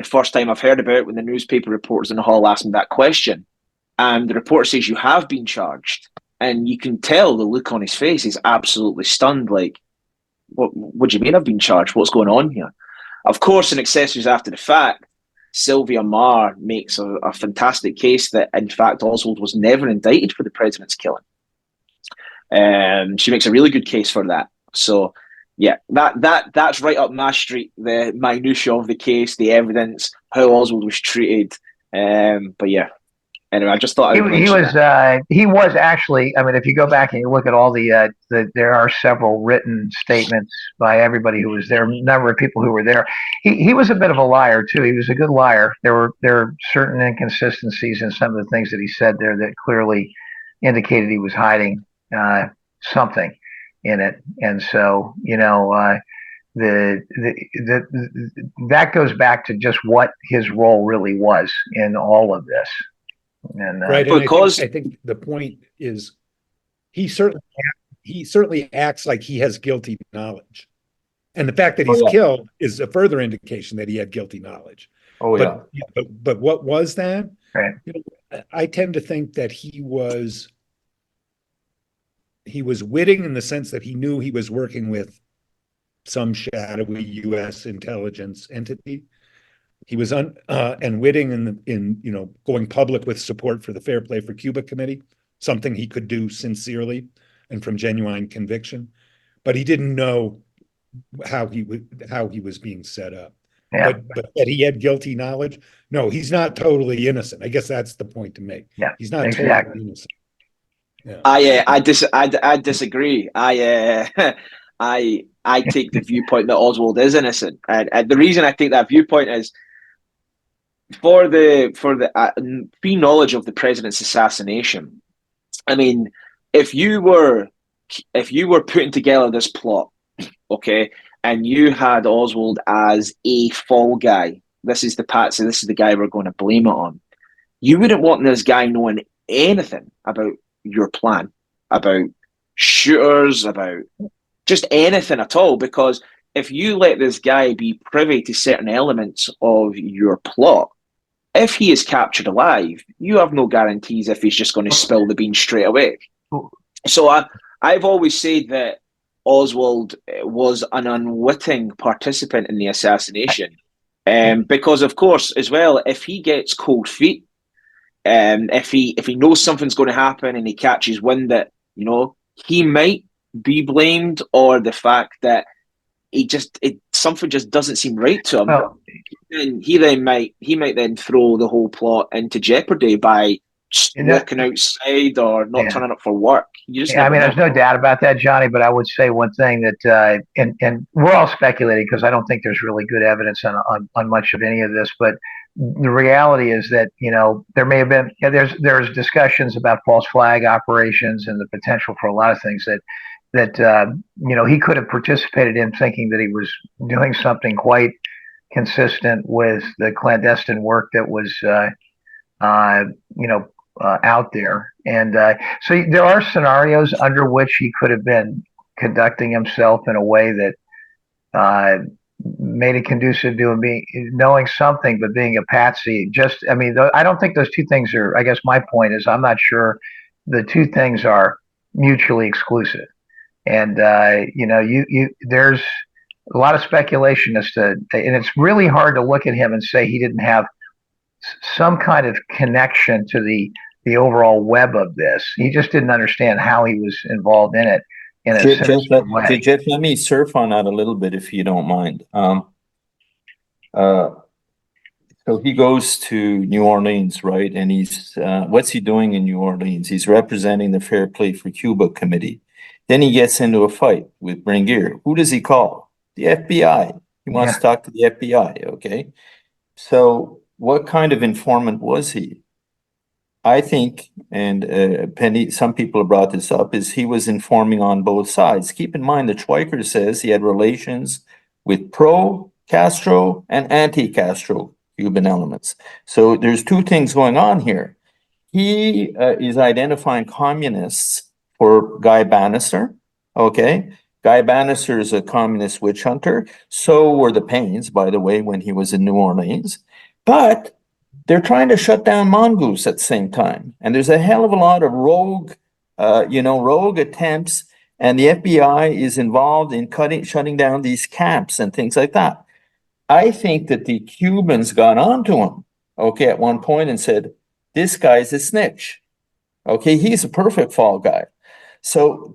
first time I've heard about it when the newspaper reporters in the hall asked me that question. And the reporter says, "You have been charged." And you can tell the look on his face is absolutely stunned. Like, what do you mean I've been charged? What's going on here? Of course, in Accessories After the Fact, Sylvia Marr makes a fantastic case that, in fact, Oswald was never indicted for the president's killing. She makes a really good case for that. So, yeah, that's right up my street, the minutiae of the case, the evidence, how Oswald was treated. But yeah, anyway, I just thought he was actually. I mean, if you go back and you look at all there are several written statements by everybody who was there, a number of people who were there. He was a bit of a liar too. He was a good liar. There were certain inconsistencies in some of the things that he said there that clearly indicated he was hiding something in it. And so, you know, that goes back to just what his role really was in all of this. And, right, and because I think the point is he certainly acts like he has guilty knowledge, and the fact that he's killed is a further indication that he had guilty knowledge. But what was that? Right. You know, I tend to think that he was witting in the sense that he knew he was working with some shadowy U.S. intelligence entity. He was and witting in you know, going public with support for the Fair Play for Cuba Committee, something he could do sincerely and from genuine conviction, but he didn't know how he was being set up. Yeah. But that he had guilty knowledge. No, he's not totally innocent. I guess that's the point to make. Yeah, he's not totally innocent. Yeah. I disagree. I take the viewpoint that Oswald is innocent, and the reason I take that viewpoint is for the pre-knowledge of the president's assassination. I mean, if you were putting together this plot, okay, and you had Oswald as a fall guy, this is the patsy, this is the guy we're going to blame it on. You wouldn't want this guy knowing anything about your plan, about shooters, about just anything at all, because if you let this guy be privy to certain elements of your plot, if he is captured alive, you have no guarantees if he's just going to spill the beans straight away. So I've always said that Oswald was an unwitting participant in the assassination, because of course as well, if he gets cold feet, if he knows something's going to happen and he catches wind that, you know, he might be blamed, or the fact that something just doesn't seem right to him. Well, And he might then throw the whole plot into jeopardy by just walking outside or not turning up for work. You just never know. there's no doubt about that, Johnny. But I would say one thing that, and we're all speculating because I don't think there's really good evidence on much of any of this. But the reality is that there may have been there's discussions about false flag operations and the potential for a lot of things that he could have participated in, thinking that he was doing something quite consistent with the clandestine work that was out there. And so there are scenarios under which he could have been conducting himself in a way that made it conducive to him knowing something, but being a patsy. I don't think those two things are, I guess my point is, I'm not sure the two things are mutually exclusive. And, there's a lot of speculation as to, and it's really hard to look at him and say he didn't have some kind of connection to the overall web of this. He just didn't understand how he was involved in it in a sinister way. Jeff, let me surf on that a little bit, if you don't mind. So he goes to New Orleans, right? And he's, what's he doing in New Orleans? He's representing the Fair Play for Cuba Committee. Then he gets into a fight with Bringuier. Who does he call? The FBI. He wants to talk to the FBI, okay? So what kind of informant was he? I think, and Penny, some people have brought this up, is he was informing on both sides. Keep in mind that Schweiker says he had relations with pro-Castro and anti-Castro Cuban elements. So there's two things going on here. He is identifying communists for Guy Bannister, okay? Guy Bannister is a communist witch hunter. So were the Paynes, by the way, when he was in New Orleans. But they're trying to shut down Mongoose at the same time. And there's a hell of a lot of rogue attempts. And the FBI is involved in shutting down these camps and things like that. I think that the Cubans got onto him, okay, at one point and said, this guy's a snitch. Okay, he's a perfect fall guy. So,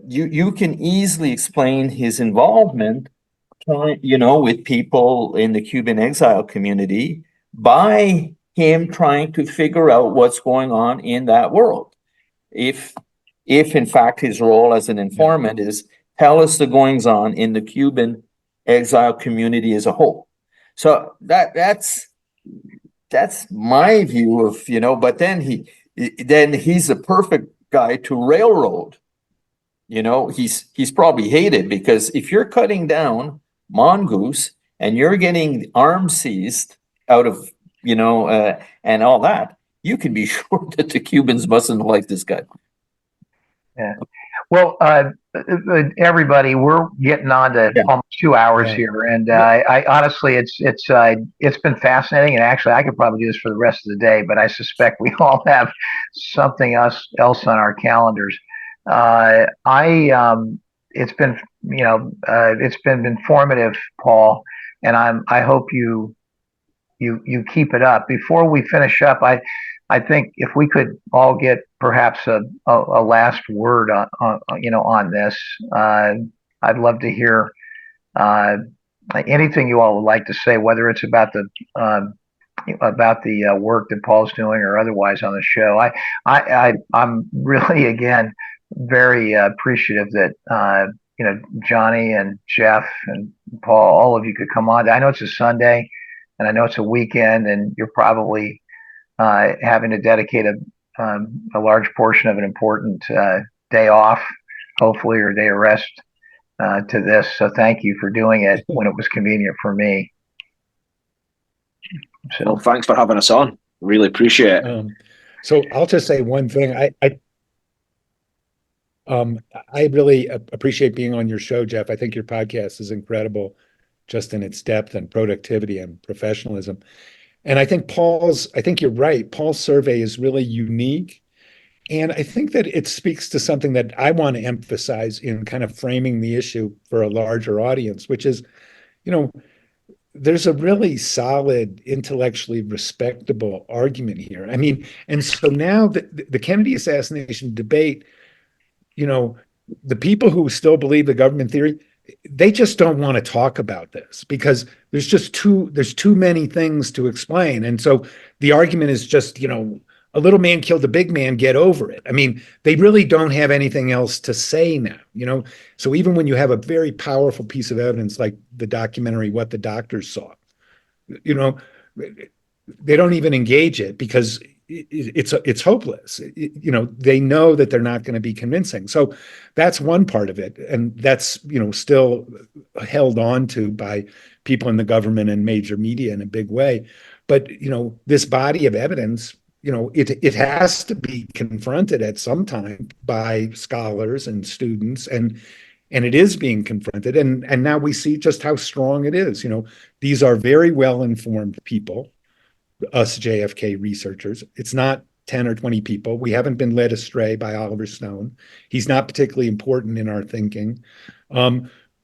you can easily explain his involvement with people in the Cuban exile community by him trying to figure out what's going on in that world. If in fact his role as an informant is tell us the goings on in the Cuban exile community as a whole. So that's my view of, but then he's a perfect guy to railroad. He's probably hated, because if you're cutting down Mongoose and you're getting arms seized out of, and all that, you can be sure that the Cubans mustn't like this guy. Yeah. Well, everybody, we're getting on to almost 2 hours here, and I honestly, it's been fascinating, and actually, I could probably do this for the rest of the day, but I suspect we all have something else on our calendars. It's been it's been informative, Paul, and I hope you keep it up. Before we finish up, I think if we could all get perhaps a last word on this, I'd love to hear anything you all would like to say, whether it's about the work that Paul's doing or otherwise on the show. I'm really, again, very appreciative that Johnny and Jeff and Paul, all of you could come on. I know it's a Sunday, and I know it's a weekend, and you're probably having to dedicate a large portion of an important day off, hopefully, or day of rest to this. So thank you for doing it when it was convenient for me. So well, thanks for having us on. Really appreciate it. So I'll just say one thing. I really appreciate being on your show, Jeff. I think your podcast is incredible, just in its depth and productivity and professionalism. And I think you're right. Paul's survey is really unique. And I think that it speaks to something that I want to emphasize in kind of framing the issue for a larger audience, which is, there's a really solid, intellectually respectable argument here. I mean, and so now the Kennedy assassination debate, the people who still believe the government theory, they just don't want to talk about this because there's too many things to explain. And so the argument is just, a little man killed a big man, get over it. I mean, they really don't have anything else to say now. So even when you have a very powerful piece of evidence like the documentary What the Doctors Saw, you know, they don't even engage it because it's hopeless. They know that they're not going to be convincing. So that's one part of it, and that's still held on to by people in the government and major media in a big way. But this body of evidence, it has to be confronted at some time by scholars and students, and it is being confronted. And now we see just how strong it is. These are very well informed people, us JFK researchers. It's not 10 or 20 people. We haven't been led astray by Oliver Stone. He's not particularly important in our thinking.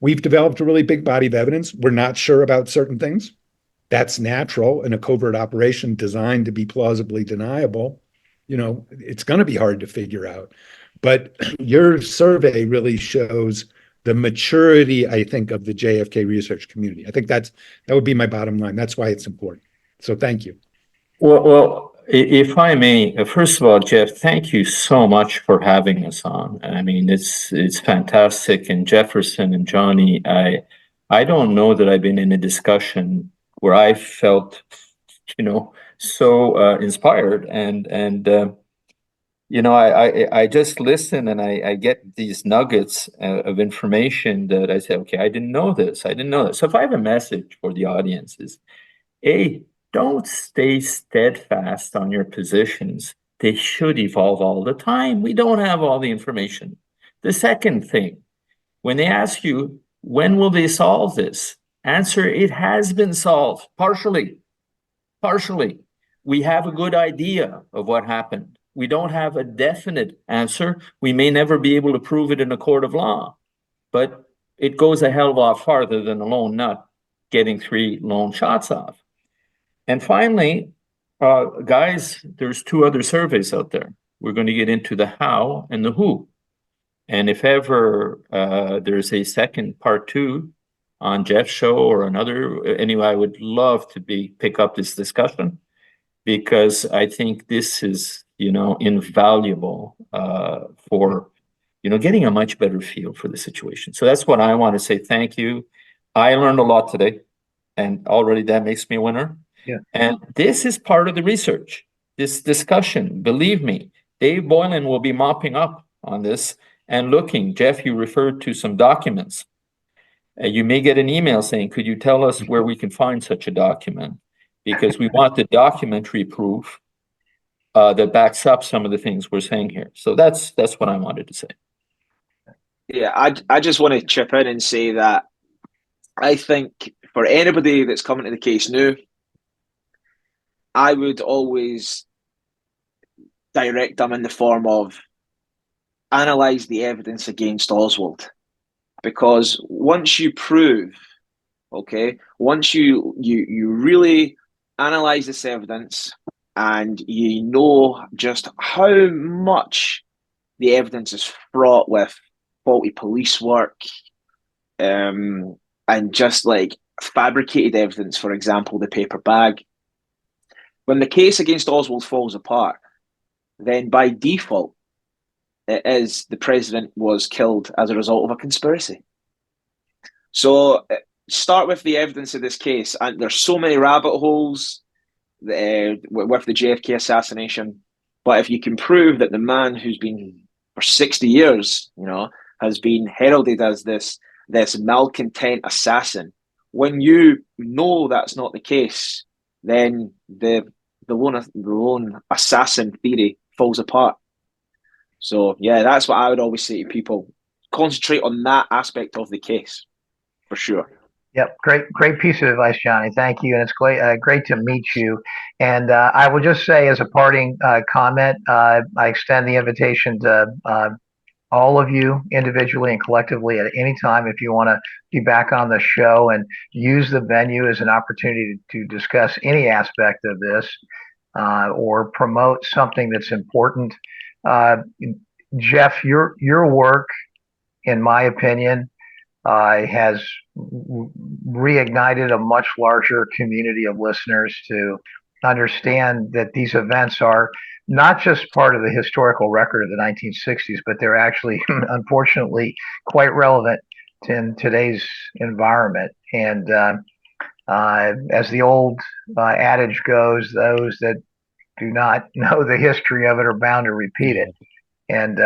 We've developed a really big body of evidence. We're not sure about certain things. That's natural in a covert operation designed to be plausibly deniable. It's going to be hard to figure out. But your survey really shows the maturity, I think, of the JFK research community. I think that would be my bottom line. That's why it's important. So thank you. Well, if I may, first of all, Jeff, thank you so much for having us on. I mean, it's fantastic. And Jefferson and Johnny, I don't know that I've been in a discussion where I felt, so inspired. And I just listen and I get these nuggets of information that I say, okay, I didn't know this. I didn't know that. So if I have a message for the audience is, don't stay steadfast on your positions. They should evolve all the time. We don't have all the information. The second thing, when they ask you, when will they solve this? Answer, it has been solved, partially. Partially. We have a good idea of what happened. We don't have a definite answer. We may never be able to prove it in a court of law, but it goes a hell of a lot farther than a lone nut getting 3 lone shots off. And finally, guys, there's 2 other surveys out there. We're going to get into the how and the who. And if ever there's a second part 2 on Jeff's show or another, anyway, I would love to pick up this discussion because I think this is, invaluable for, getting a much better feel for the situation. So that's what I want to say. Thank you. I learned a lot today, and already that makes me a winner. Yeah. And this is part of the research, this discussion. Believe me, Dave Boylan will be mopping up on this and looking. Jeff, you referred to some documents. You may get an email saying, could you tell us where we can find such a document? Because we want the documentary proof that backs up some of the things we're saying here. So that's what I wanted to say. Yeah, I just want to chip in and say that I think for anybody that's coming to the case new, I would always direct them in the form of analyze the evidence against Oswald. Because once you prove, once you really analyze this evidence and you know just how much the evidence is fraught with faulty police work, and just like fabricated evidence, for example, the paper bag. When the case against Oswald falls apart, then by default, it is the president was killed as a result of a conspiracy. So start with the evidence of this case, and there's so many rabbit holes with the JFK assassination. But if you can prove that the man who's been for 60 years, has been heralded as this malcontent assassin, when you know that's not the case, then the lone assassin theory falls apart. So yeah, that's what I would always say to people: concentrate on that aspect of the case, for sure. Yep, great piece of advice, Johnny. Thank you, and it's great to meet you. And I will just say, as a parting comment, I extend the invitation to all of you individually and collectively at any time if you want to be back on the show and use the venue as an opportunity to discuss any aspect of this or promote something that's important. Jeff, your work, in my opinion, has reignited a much larger community of listeners to understand that these events are not just part of the historical record of the 1960s, but they're actually, unfortunately, quite relevant in today's environment. And as the old adage goes, those that do not know the history of it are bound to repeat it. And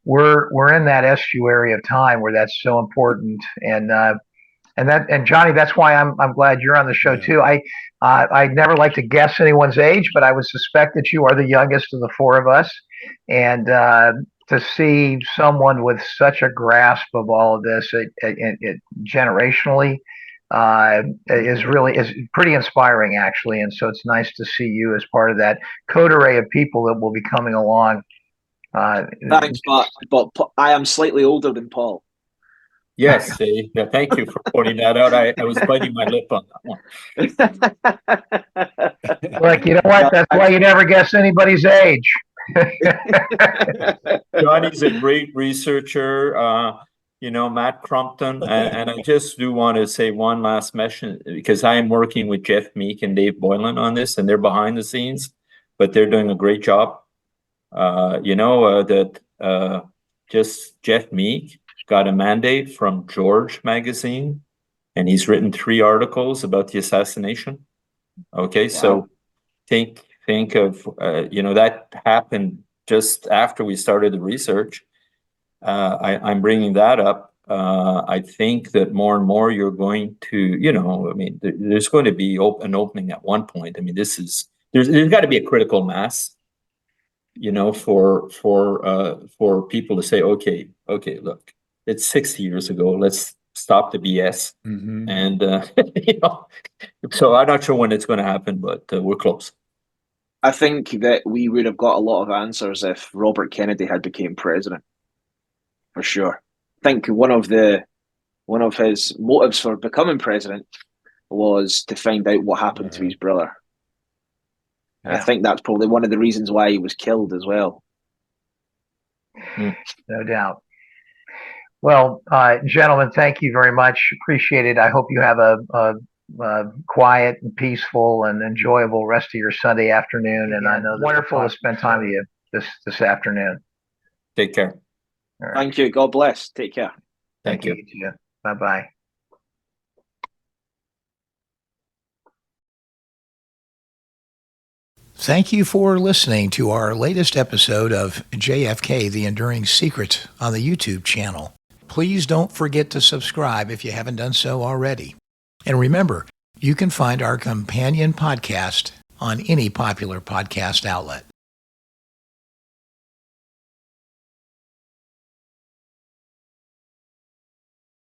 we're in that estuary of time where that's so important. And Johnny, that's why I'm glad you're on the show too. I never like to guess anyone's age, but I would suspect that you are the youngest of the four of us. And to see someone with such a grasp of all of this generationally is pretty inspiring, actually. And so it's nice to see you as part of that coterie of people that will be coming along. Thanks, but I am slightly older than Paul. Yes, thank you for pointing that out. I was biting my lip on that one. Look, you know what? That's why you never guess anybody's age. Johnny's a great researcher, Matt Crumpton. And I just do want to say one last mention, because I am working with Jeff Meek and Dave Boylan on this, and they're behind the scenes, but they're doing a great job. Just Jeff Meek got a mandate from George magazine, and he's written 3 articles about the assassination. Okay, wow. So think of that happened just after we started the research. I'm bringing that up. I think that more and more you're going to, there's going to be an opening at one point. I mean, there's got to be a critical mass, for people to say, okay, look, it's 60 years ago. Let's stop the BS. Mm-hmm. And, so I'm not sure when it's going to happen, but we're close. I think that we would have got a lot of answers if Robert Kennedy had become president, for sure. I think one of his motives for becoming president was to find out what happened to his brother. And I think that's probably one of the reasons why he was killed as well. No doubt. Well, gentlemen, thank you very much. Appreciate it. I hope you have a quiet and peaceful and enjoyable rest of your Sunday afternoon. And I know it's wonderful to spend time with you this afternoon. Take care. Right. Thank you. God bless. Take care. Thank you. Bye-bye. Thank you for listening to our latest episode of JFK, The Enduring Secret on the YouTube channel. Please don't forget to subscribe if you haven't done so already. And remember, you can find our companion podcast on any popular podcast outlet.